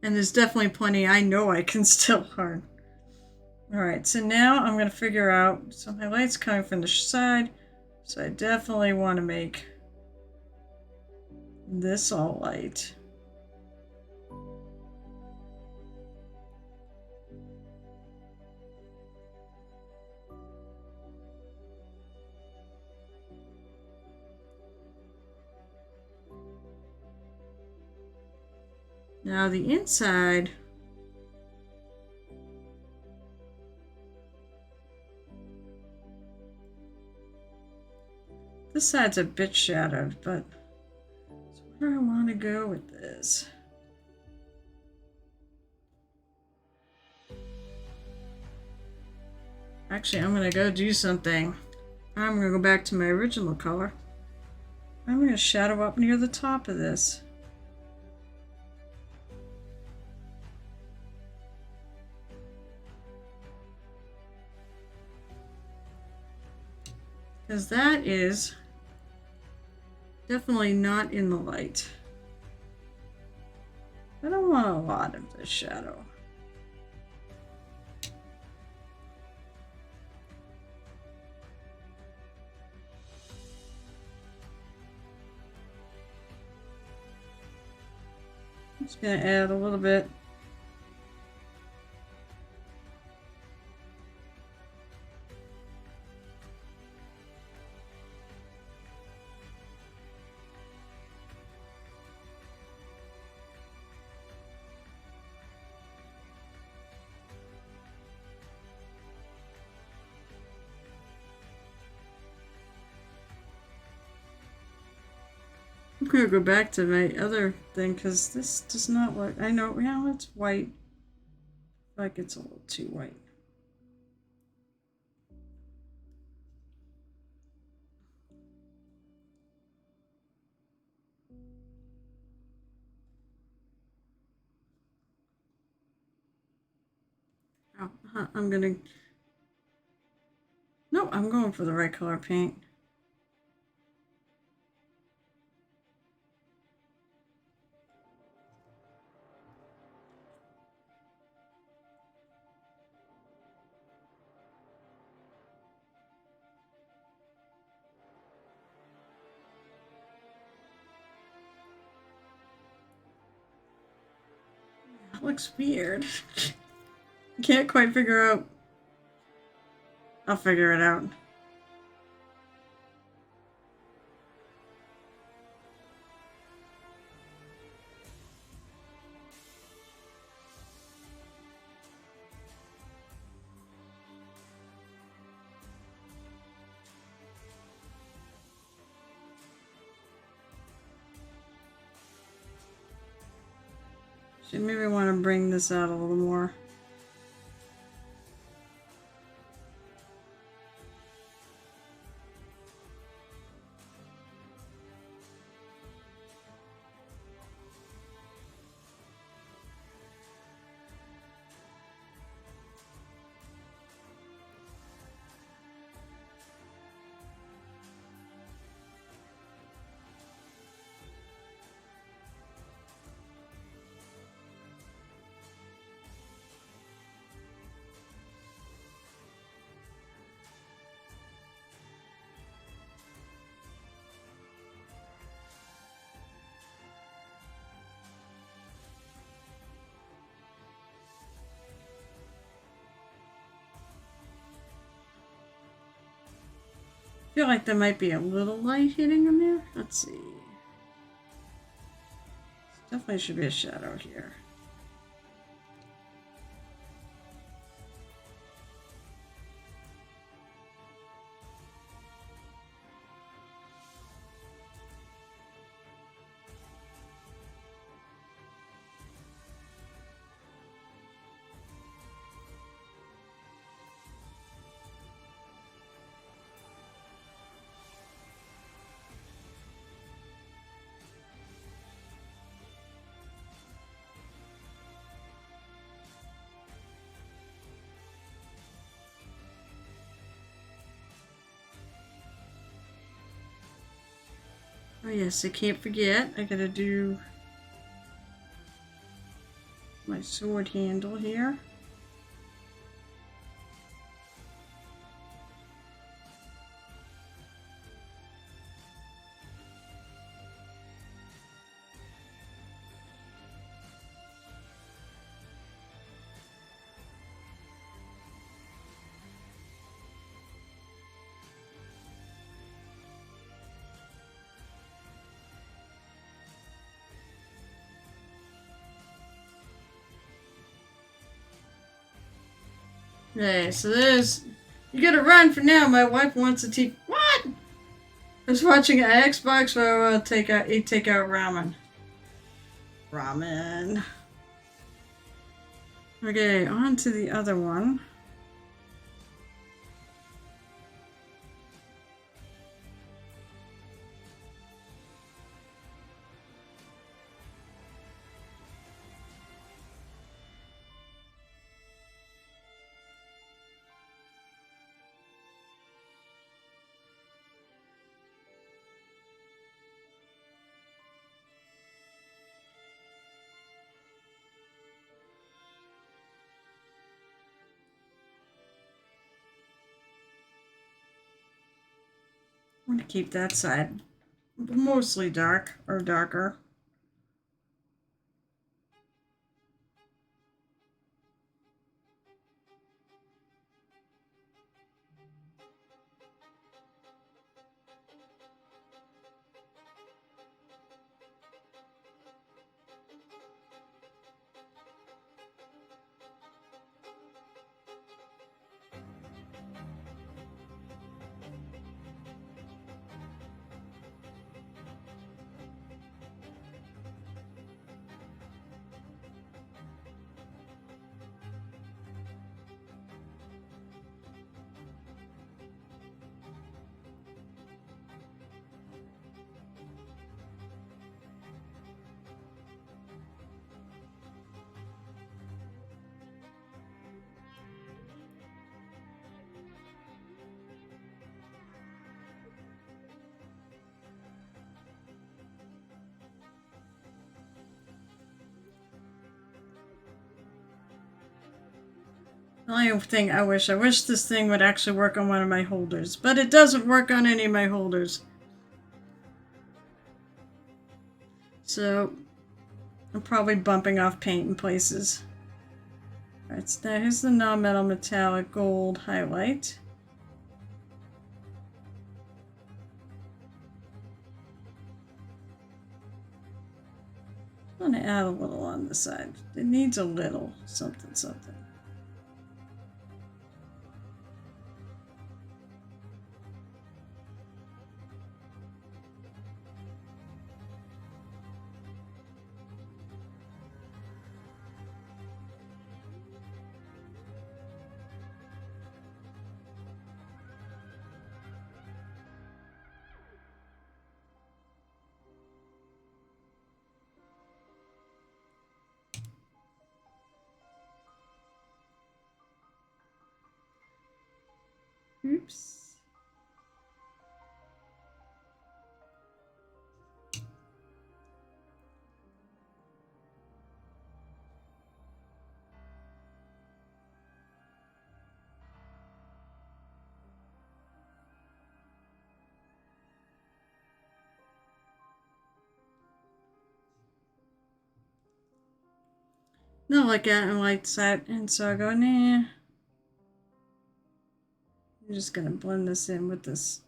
And there's definitely plenty I know I can still learn. Alright, so now I'm going to figure out, so my light's coming from the side, so I definitely want to make this all light. Now the inside. This side's a bit shadowed, but where do I want to go with this? Actually, I'm going to go do something. I'm going to go back to my original color. I'm going to shadow up near the top of this. Because that is definitely not in the light. I don't want a lot of this shadow. I'm just going to add a little bit. I'm going to go back to my other thing because this does not look... I know, yeah, it's white. I feel like it's a little too white. Oh, I'm going to... No, I'm going for the right color paint. That looks weird. I can't quite figure out. I'll figure it out. Should maybe want to bring this out a little more. I feel like there might be a little light hitting in there. Let's see. Definitely should be a shadow here. Oh yes, I can't forget. I gotta do my sword handle here. Okay, so there's... You gotta run for now. My wife wants to teach... What? I was watching an Xbox where I will take out ramen. Ramen. Okay, on to the other one. I'm going to keep that side mostly dark or darker. The only thing I wish this thing would actually work on one of my holders, but it doesn't work on any of my holders. So I'm probably bumping off paint in places. Alright, so now here's the non-metal metallic gold highlight. I'm going to add a little on the side. It needs a little something something. Oops. No, like that and like that, and so I go, nah. I'm just gonna blend this in with this.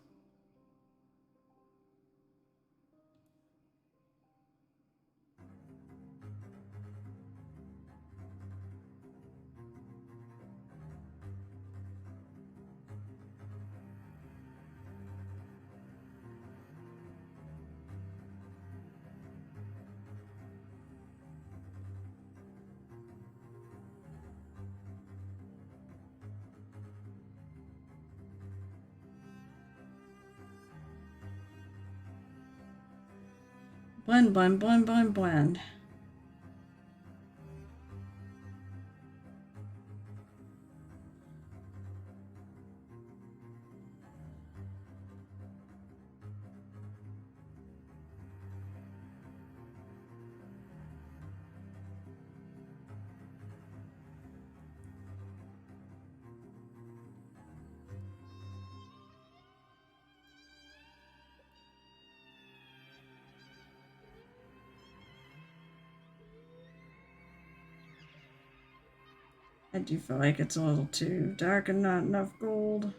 Blend, blend, blend, blend, blend. I do feel like it's a little too dark and not enough gold.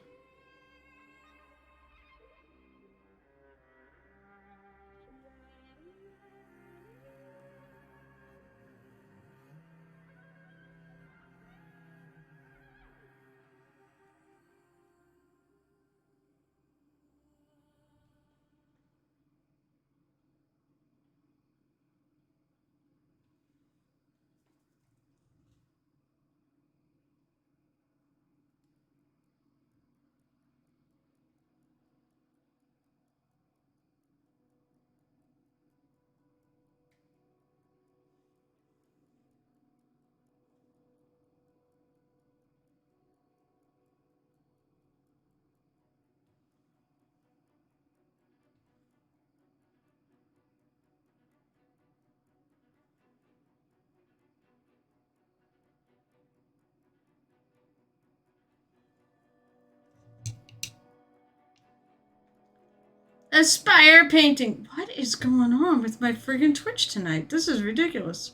Aspire painting. What is going on with my friggin' Twitch tonight? This is ridiculous.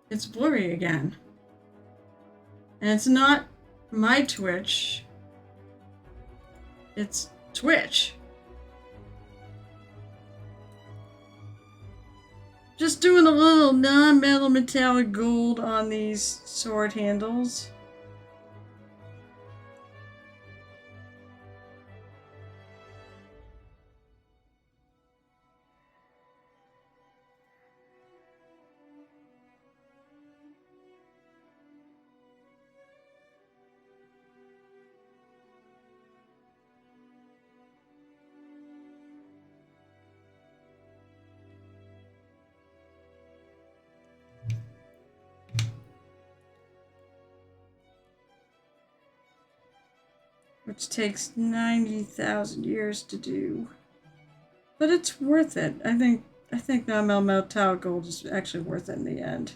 It's blurry again. And it's not my Twitch. It's Twitch. Just doing a little non-metal metallic gold on these sword handles. Which takes 90,000 years to do. But it's worth it. I think non-metal metallic gold is actually worth it in the end.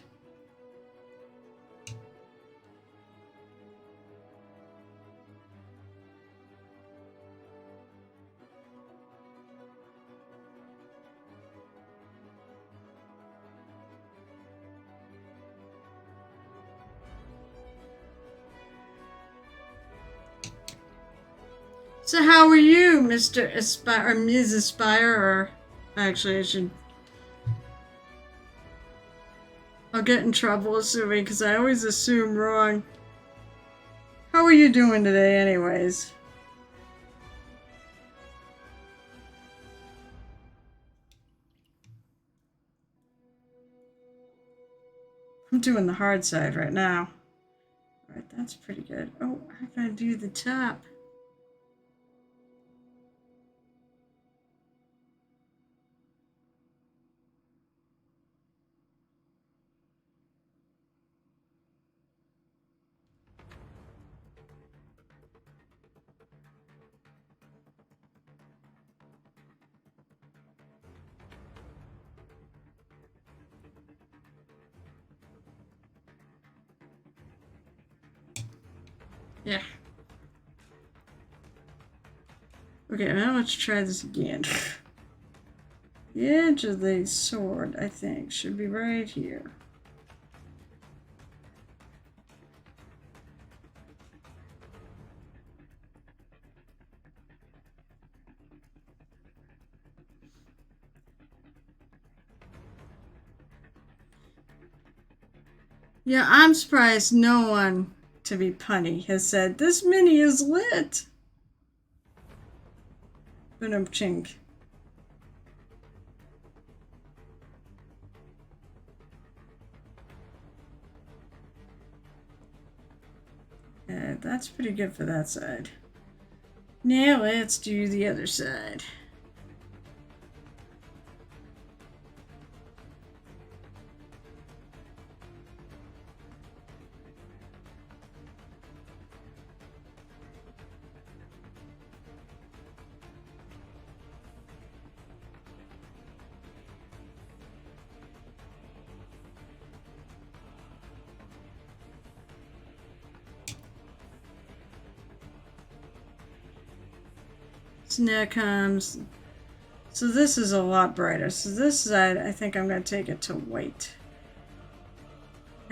So how are you, Mr. Aspire, or Ms. Aspire, or actually I'll get in trouble assuming, because I always assume wrong. How are you doing today anyways? I'm doing the hard side right now. Alright, that's pretty good. Oh, I gotta do the top. Yeah. Okay, now let's try this again. The edge of the sword, I think, should be right here. Yeah, I'm surprised no one, to be punny, has said, this mini is lit. Boom chink. That's pretty good for that side. Now let's do the other side. So now comes, so this is a lot brighter. So this side, I think I'm going to take it to white.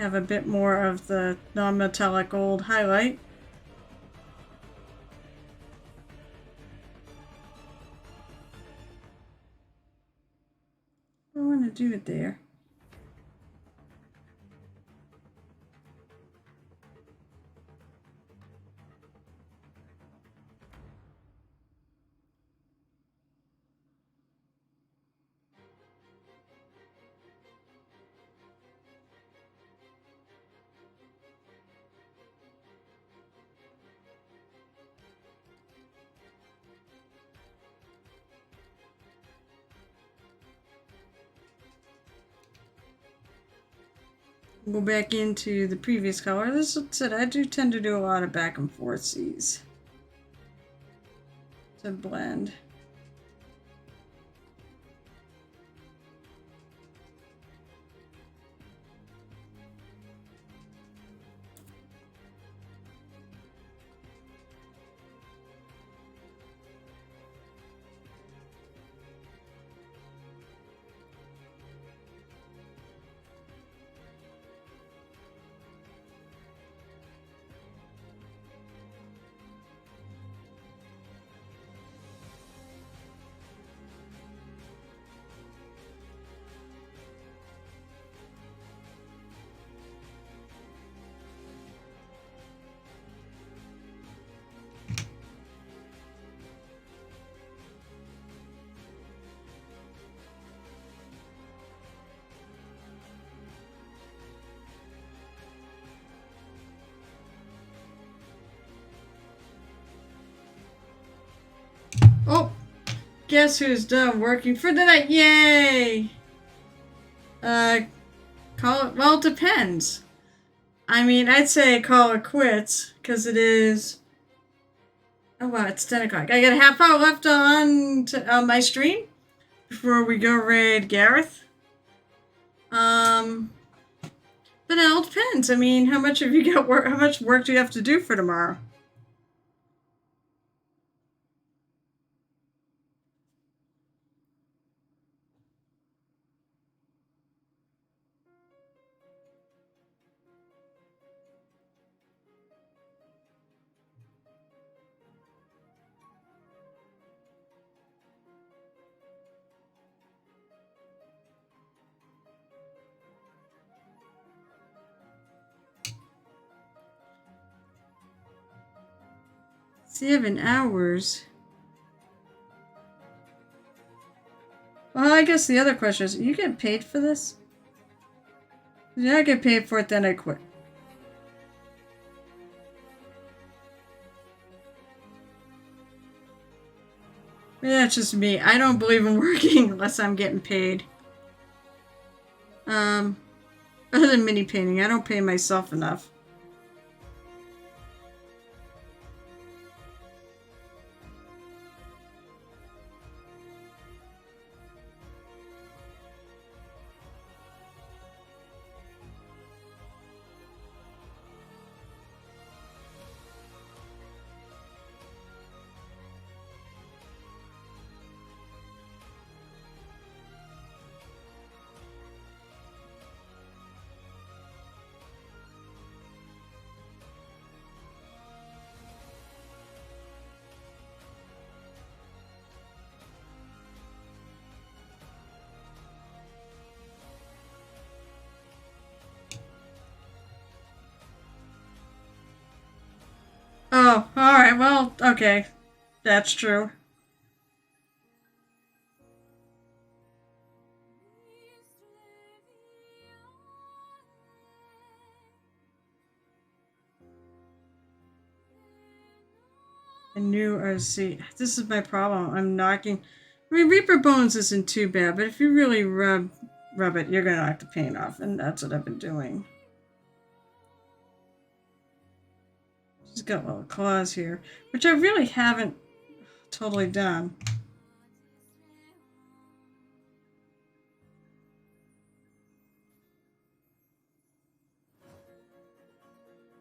Have a bit more of the non-metallic gold highlight. I want to do it there. Go back into the previous color. This is it. I do tend to do a lot of back and forthsies to blend. Guess who's done working for the night? Yay! Call it. Well, it depends. I mean, I'd say call it quits because it is. Oh wow, it's 10 o'clock. I got a half hour left on my stream before we go raid Gareth. But it all depends. I mean, how much have you got work? How much work do you have to do for tomorrow? $7 hours. Well, I guess the other question is, you get paid for this? If I get paid for it, then I quit. Yeah, it's just me. I don't believe in working unless I'm getting paid. Other than mini painting, I don't pay myself enough. Oh, alright, well, okay. That's true. A new RC. This is my problem. I'm knocking. I mean, Reaper Bones isn't too bad, but if you really rub it, you're gonna knock the paint off, and that's what I've been doing. She's got little claws here, which I really haven't totally done.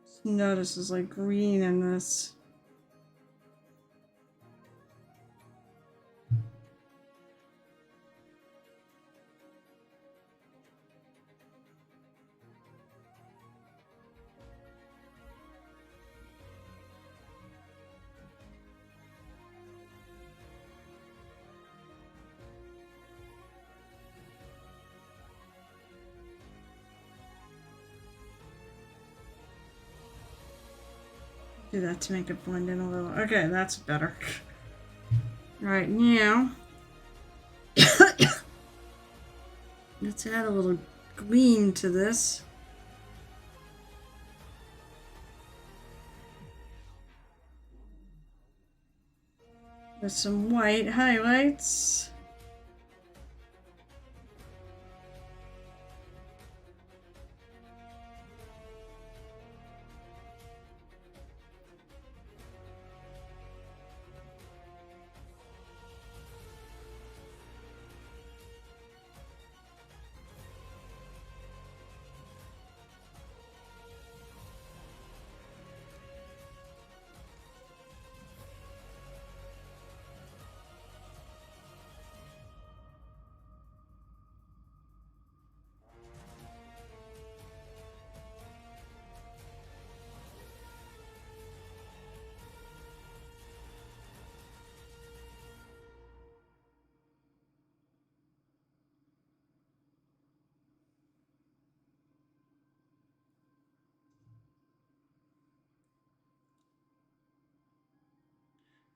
Just notice is like green in this. Do that to make it blend in a little. Okay, that's better. Right now, let's add a little gleam to this. With some white highlights.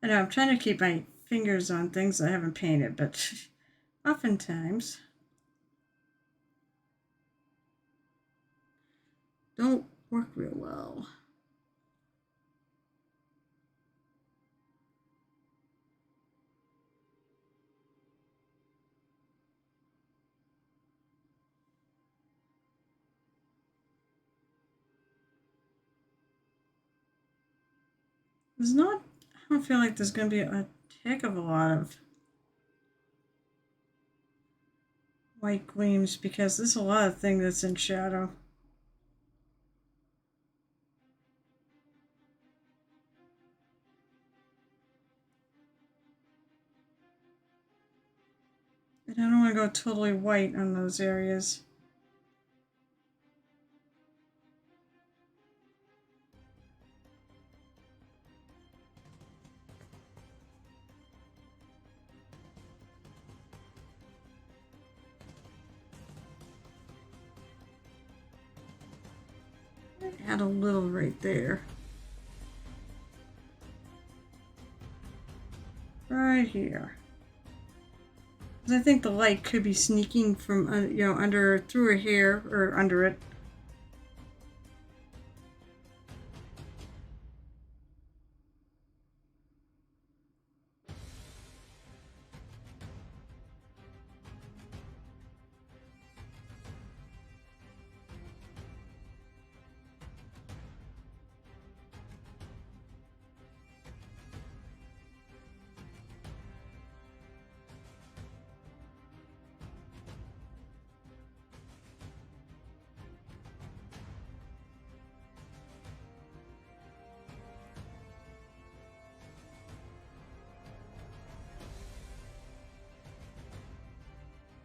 I know, I'm trying to keep my fingers on things I haven't painted, but oftentimes don't work real well. There's not, I don't feel like there's going to be a heck of a lot of white gleams because there's a lot of things that's in shadow. And I don't want to go totally white on those areas. Add a little right there. Right here. I think the light could be sneaking from, under, through her hair, or under it.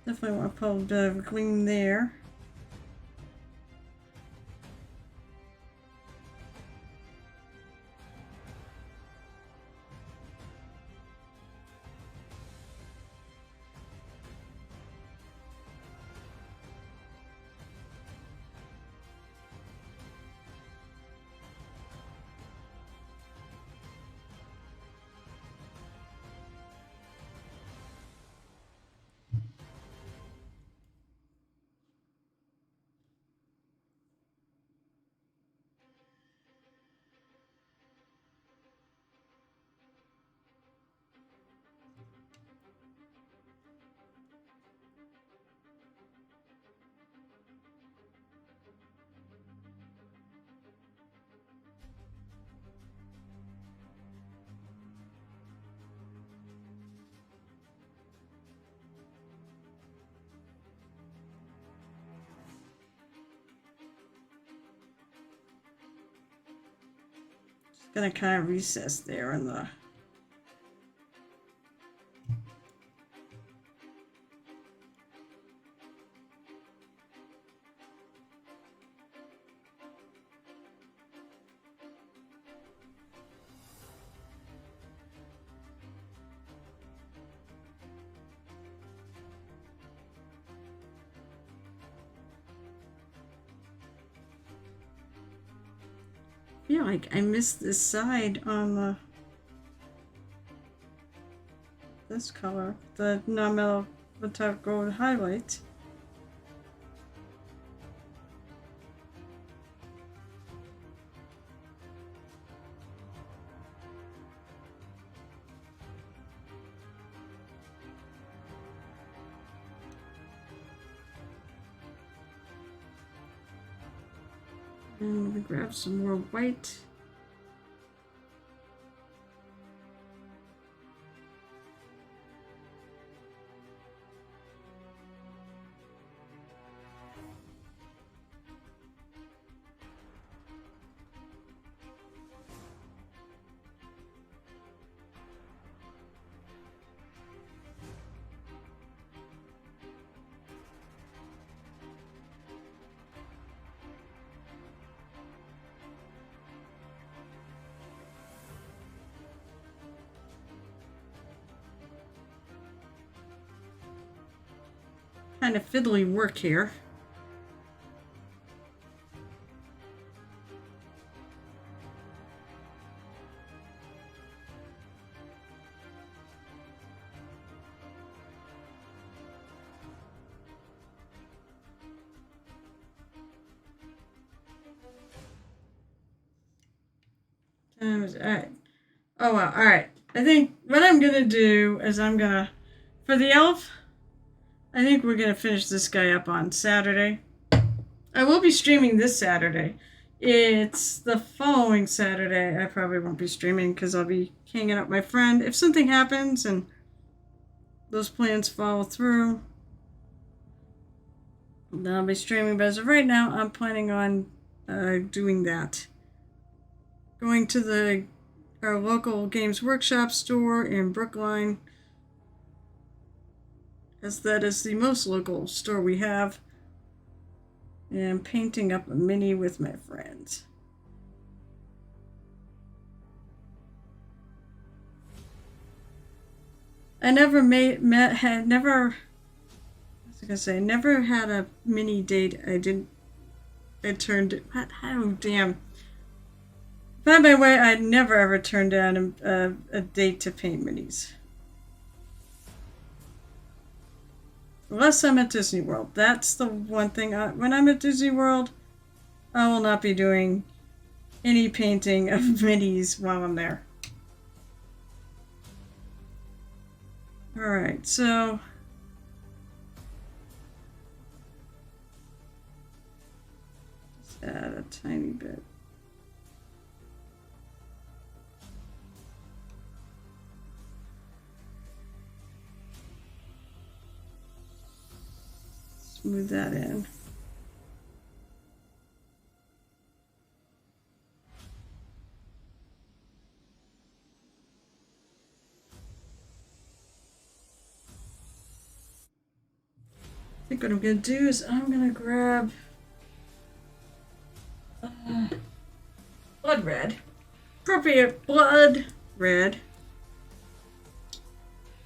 Definitely want to put a bit of gleam there. Gonna kind of recess there in the I feel like I missed this side on this color, the non-metal metallic gold highlight. And we grab some more white. Kind of fiddly work here. Alright. Oh well, alright. I think what I'm gonna do is for the elf, I think we're gonna finish this guy up on Saturday. I will be streaming this Saturday. It's the following Saturday. I probably won't be streaming because I'll be hanging out with my friend. If something happens and those plans follow through, then I'll be streaming. But as of right now, I'm planning on doing that. Going to our local Games Workshop store in Brookline, as that is the most local store we have, and painting up a mini with my friends. I never never had a mini date. I turned, what? Oh, damn. By the way, I never ever turned down a date to paint minis. Unless I'm at Disney World. That's the one thing. When I'm at Disney World, I will not be doing any painting of minis while I'm there. Alright, so just add a tiny bit. Smooth that in. I think what I'm going to do is I'm going to grab blood red. Appropriate blood red.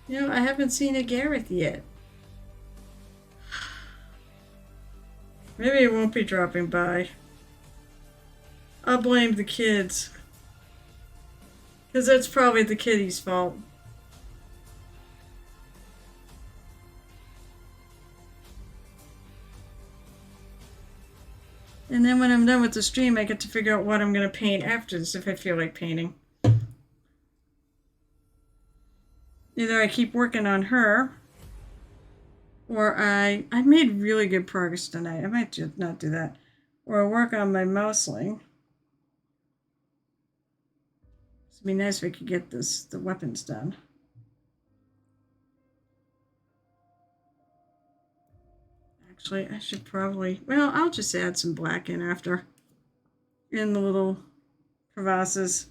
You know, I haven't seen a Gareth yet. Maybe it won't be dropping by. I'll blame the kids. Because that's probably the kiddie's fault. And then when I'm done with the stream, I get to figure out what I'm going to paint after this if I feel like painting. Either I keep working on her, or I made really good progress tonight. I might just not do that. Or I work on my mouseling. It'd be nice if I could get the weapons done. Actually, I should probably, well, I'll just add some black in after. In the little crevasses.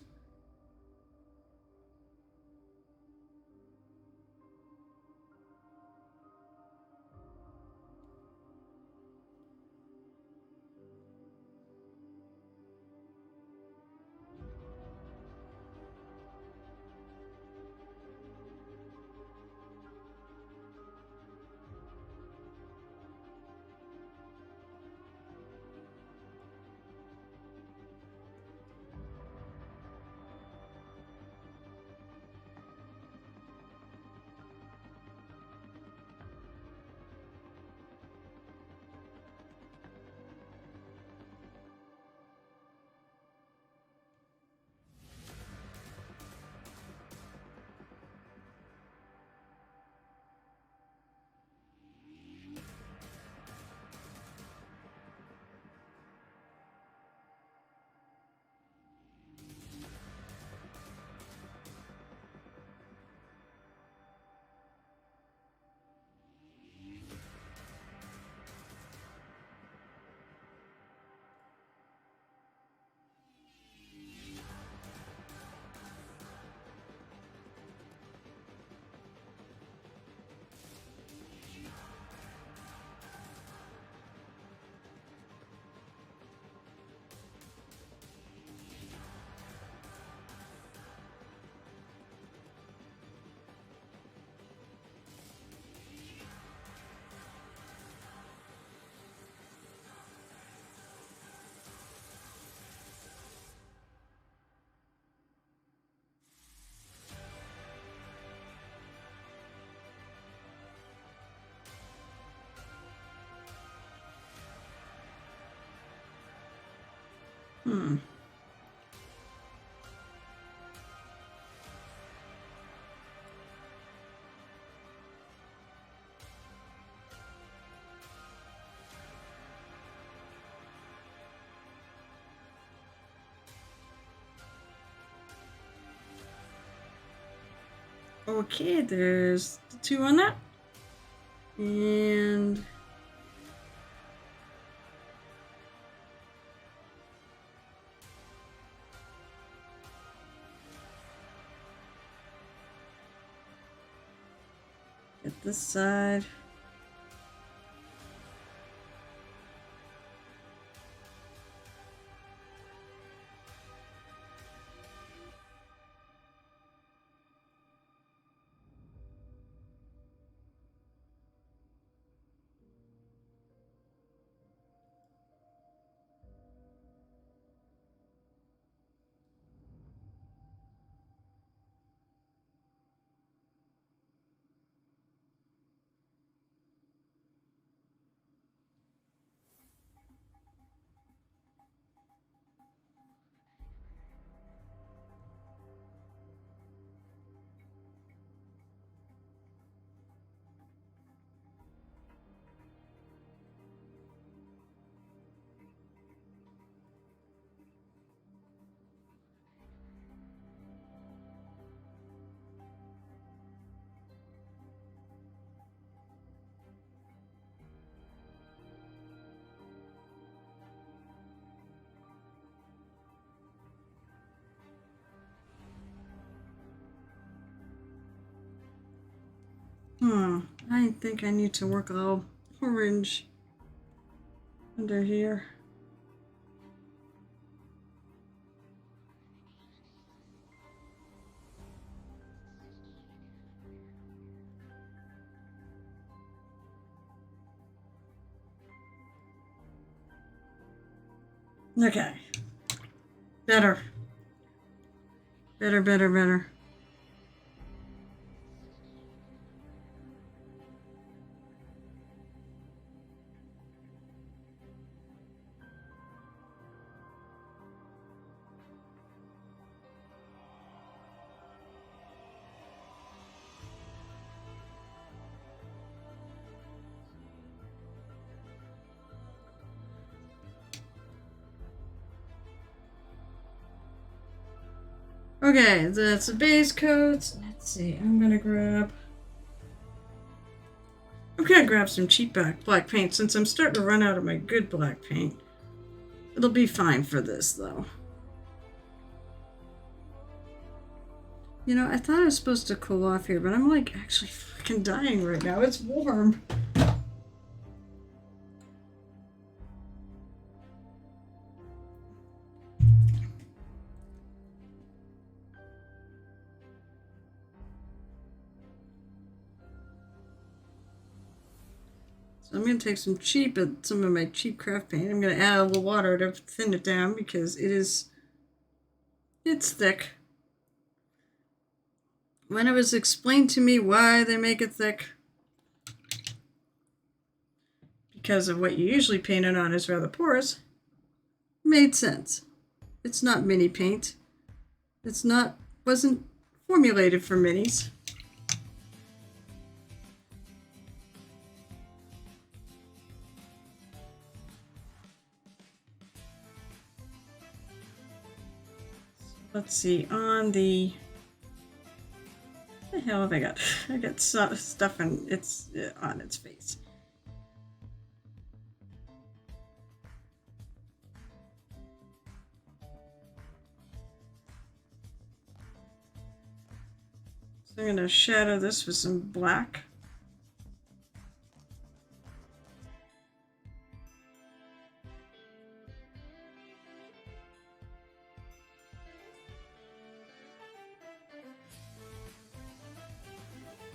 Hmm. Okay, there's the 2 on that. And get this side. I think I need to work a little orange under here. Okay. Better. Better. Okay, that's the base coats. Let's see, I'm gonna grab some cheap black paint since I'm starting to run out of my good black paint. It'll be fine for this though. You know, I thought I was supposed to cool off here, but I'm like actually fucking dying right now. It's warm. So I'm going to take some of my cheap craft paint. I'm going to add a little water to thin it down because it's thick. When it was explained to me why they make it thick, because of what you usually paint it on is rather porous, made sense. It's not mini paint. Wasn't formulated for minis. Let's see, on the... What the hell have I got? I got stuff on its face. So I'm going to shadow this with some black.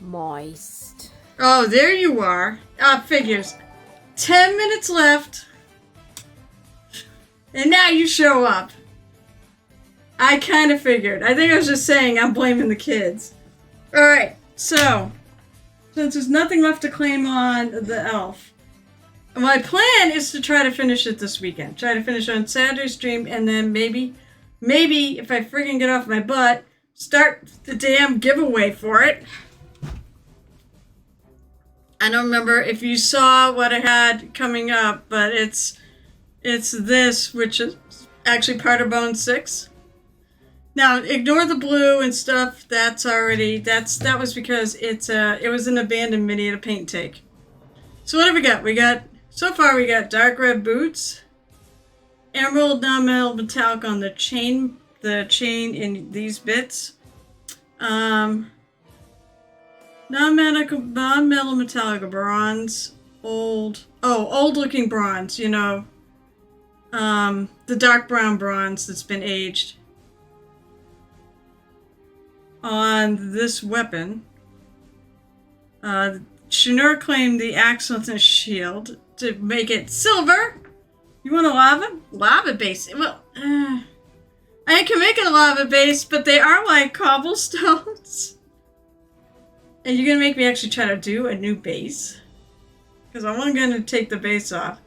Moist. Oh, there you are. Figures. 10 minutes left. And now you show up. I kind of figured. I think I was just saying I'm blaming the kids. Alright, so. Since there's nothing left to claim on the elf. My plan is to try to finish it this weekend. Try to finish on Saturday's stream and then maybe if I friggin' get off my butt, start the damn giveaway for it. I don't remember if you saw what I had coming up, but it's this, which is actually part of Bone 6. Now ignore the blue and stuff. That was because it was an abandoned mini at a paint take. So what do we got? So far we got dark red boots, emerald non-metal metallic on the chain in these bits. Non-metal metallic bronze, old looking bronze, you know. The dark brown bronze that's been aged. On this weapon, Shinur claimed the axe with a shield to make it silver. You want a lava base? Well, I can make it a lava base, but they are like cobblestones. And you're gonna make me actually try to do a new base? Because I wasn't gonna take the base off.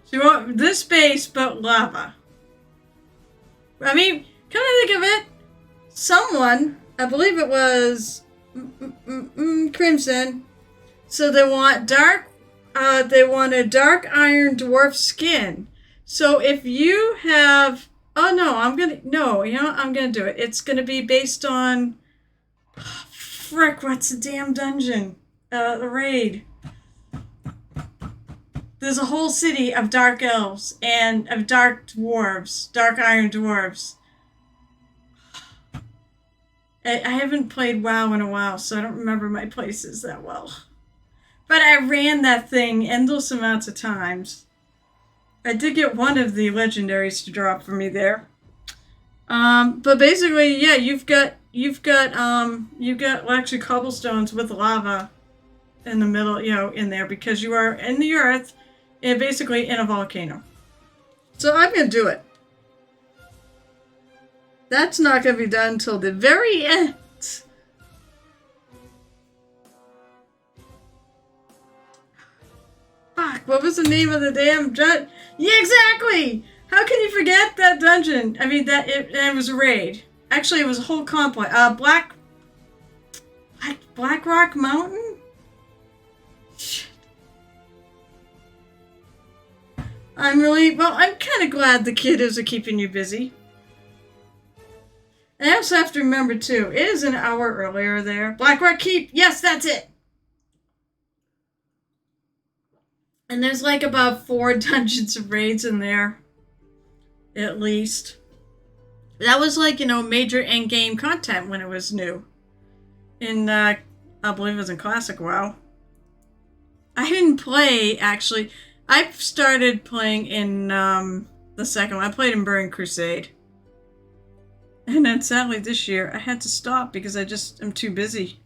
So you want this base, but lava. I mean, come to think of it, someone, I believe it was Crimson, so they want a dark iron dwarf skin. So if you have, I'm gonna do it. It's gonna be based on, frick, what's the damn dungeon? The raid. There's a whole city of dark elves and of dark dwarves, dark iron dwarves. I haven't played WoW in a while, so I don't remember my places that well. But I ran that thing endless amounts of times. I did get one of the legendaries to drop for me there. But basically, yeah, you've got actually cobblestones with lava in the middle, in there, because you are in the earth and basically in a volcano. So I'm gonna do it. That's not gonna be done until the very end. Fuck, what was the name of the damn dungeon? Yeah, exactly! How can you forget that dungeon? I mean, it was a raid. Actually, it was a whole complex. Black Rock Mountain? Shit. I'm kind of glad the kiddos are keeping you busy. And I also have to remember, too, it is an hour earlier there. Black Rock Keep! Yes, that's it! And there's like about 4 dungeons of raids in there. At least. That was like, major in-game content when it was new. I believe it was in Classic WoW. I didn't play, actually. I started playing in the second one. I played in Burning Crusade. And then sadly this year, I had to stop because I just am too busy.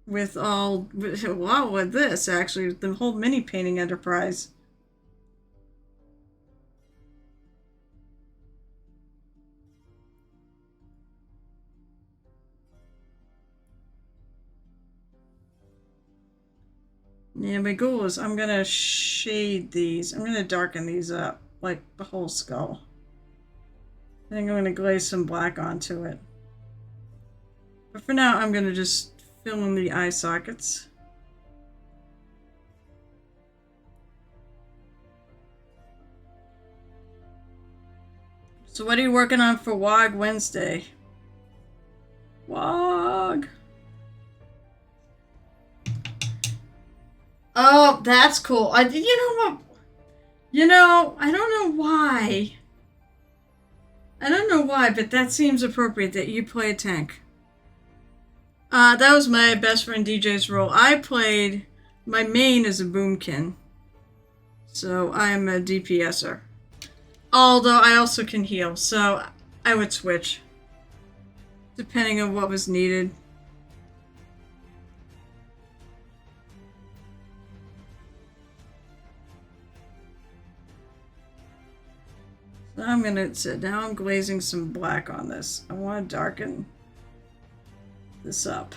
With this, actually, the whole mini painting enterprise. Yeah, my goal is I'm gonna shade these. I'm gonna darken these up, like the whole skull. I think I'm gonna glaze some black onto it. But for now, I'm gonna just fill in the eye sockets. So what are you working on for WOG Wednesday? WOG! Oh, that's cool. I don't know why. I don't know why, but that seems appropriate that you play a tank. That was my best friend DJ's role. My main is a boomkin. So I'm a DPSer. Although I also can heal, so I would switch. Depending on what was needed. So I'm gonna sit down, glazing some black on this. I want to darken this up.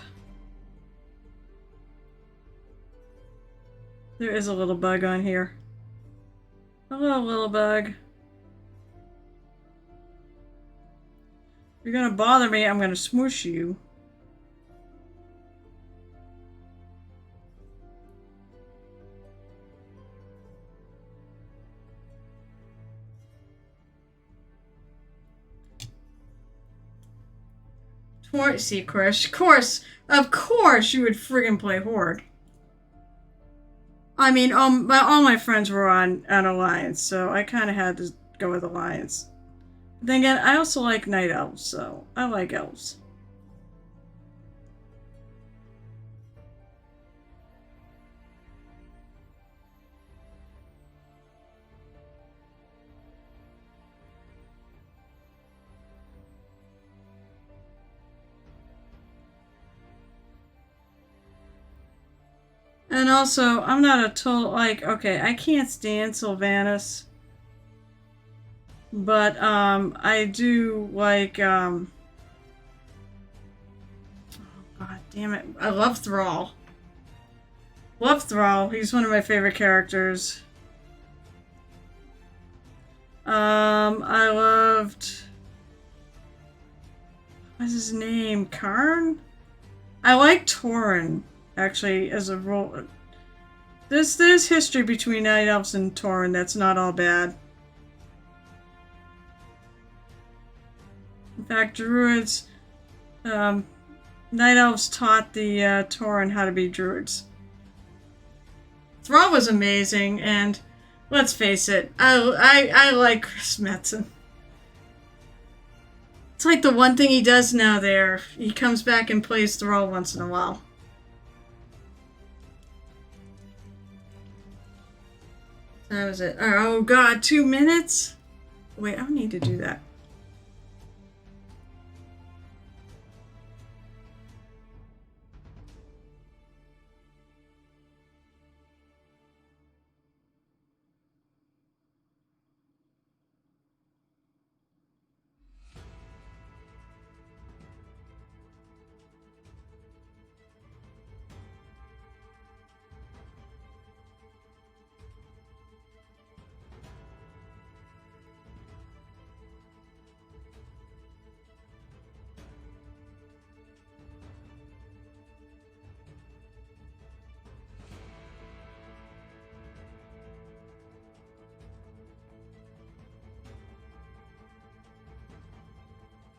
There is a little bug on here. Hello, little bug. If you're gonna bother me, I'm gonna smoosh you. See, of course, you would friggin' play Horde. I mean, all my friends were on Alliance, so I kind of had to go with Alliance. Then again, I also like Night Elves, so I like Elves. And also, I'm not a total, like, okay, I can't stand Sylvanas. But, I do like, oh, god damn it. I love Thrall. Love Thrall. He's one of my favorite characters. I loved... What's his name? Karn? I like Tauren, actually, as a role. There's history between Night Elves and Tauren that's not all bad. In fact, Druids, Night Elves taught the Tauren how to be Druids. Thrall was amazing, and let's face it, I like Chris Metzen. It's like the one thing he does now there. He comes back and plays Thrall once in a while. That was it. Oh god, 2 minutes? Wait, I don't need to do that.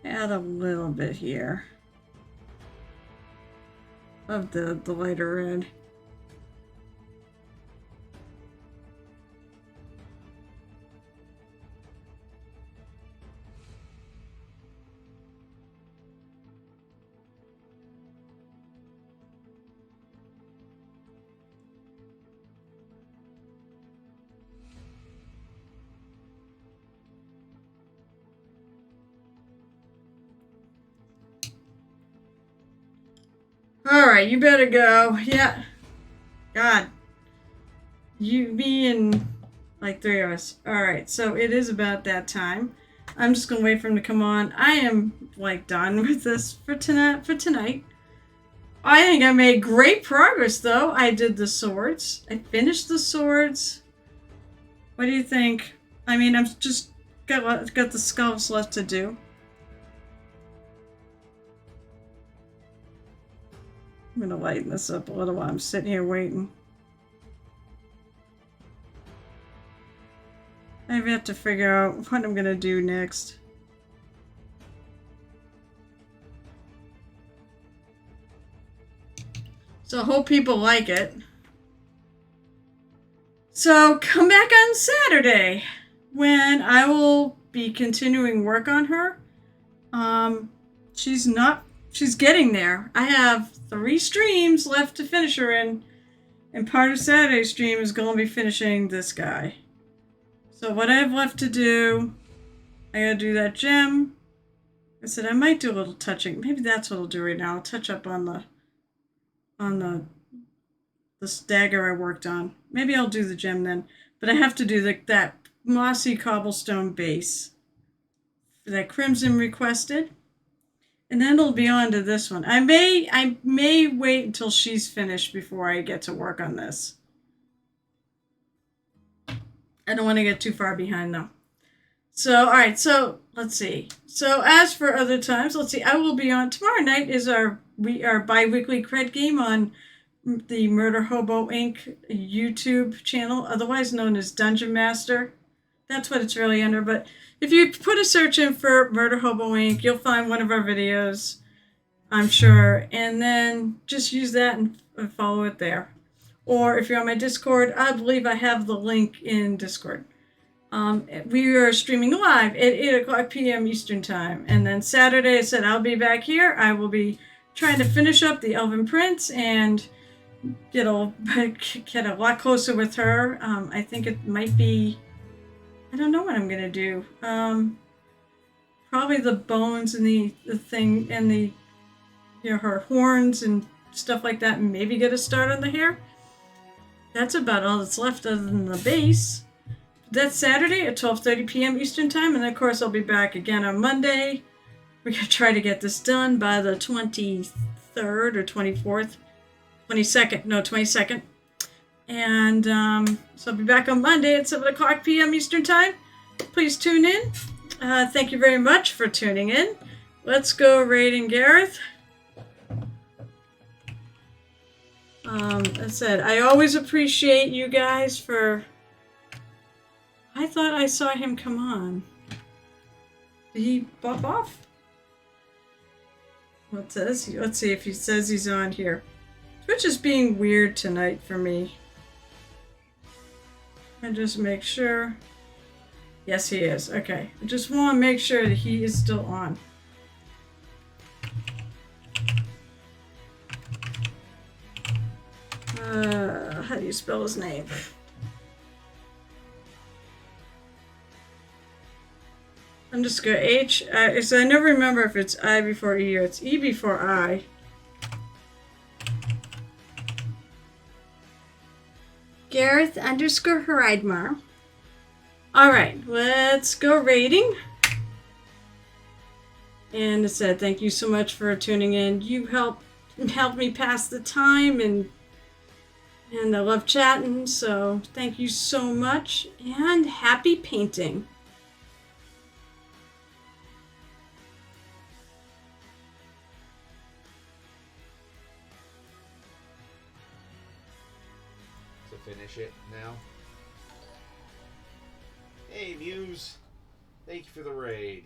Add a little bit here of the lighter red. Alright, you better go. Yeah. God. You, me, and like 3 of us. Alright, so it is about that time. I'm just gonna wait for him to come on. I am, like, done with this for tonight. I think I made great progress, though. I did the swords. I finished the swords. What do you think? I mean, I'm just got the skulls left to do. I'm gonna lighten this up a little while I'm sitting here waiting. I have to figure out what I'm gonna do next. So I hope people like it. So come back on Saturday when I will be continuing work on her. She's getting there. I have 3 streams left to finish her in, and part of Saturday's stream is going to be finishing this guy. So what I have left to do, I gotta do that gem. I said I might do a little touching. Maybe that's what I'll do right now. I'll touch up on the dagger I worked on. Maybe I'll do the gem then. But I have to do that mossy cobblestone base that Crimson requested. And then it'll be on to this one. I may wait until she's finished before I get to work on this. I don't want to get too far behind though. So, alright, so let's see. So as for other times, let's see, I will be on tomorrow night is our bi-weekly cred game on the Murder Hobo Inc. YouTube channel, otherwise known as Dungeon Master. That's what it's really under, but if you put a search in for Murder Hobo Inc., you'll find one of our videos. I'm sure. And then just use that and follow it there. Or if you're on my Discord, I believe I have the link in Discord. We are streaming live at 8 o'clock p.m. Eastern Time. And then Saturday, I said I'll be back here. I will be trying to finish up the Elven Prince and get a lot closer with her. I think it might be, I don't know what I'm going to do. Probably the bones and the thing and the, her horns and stuff like that, and maybe get a start on the hair. That's about all that's left other than the base. That's Saturday at 12:30 p.m. Eastern Time, and of course I'll be back again on Monday. We're going to try to get this done by the 23rd or 24th. 22nd. No, 22nd. And so I'll be back on Monday at 7 o'clock p.m. Eastern Time. Please tune in. Thank you very much for tuning in. Let's go raiding Gareth. I said, I always appreciate you guys for... I thought I saw him come on. Did he bop off? Let's see if he says he's on here. Twitch is being weird tonight for me. I just make sure. Yes, he is. Okay. I just want to make sure that he is still on. How do you spell his name? I'm just going to H. So I never remember if it's I before E or it's E before I. Gareth _ Heridmar. Alright, let's go raiding. And I said, thank you so much for tuning in. You helped me pass the time, and I love chatting, so thank you so much, and happy painting. Finish it now. Hey, Muse. Thank you for the raid.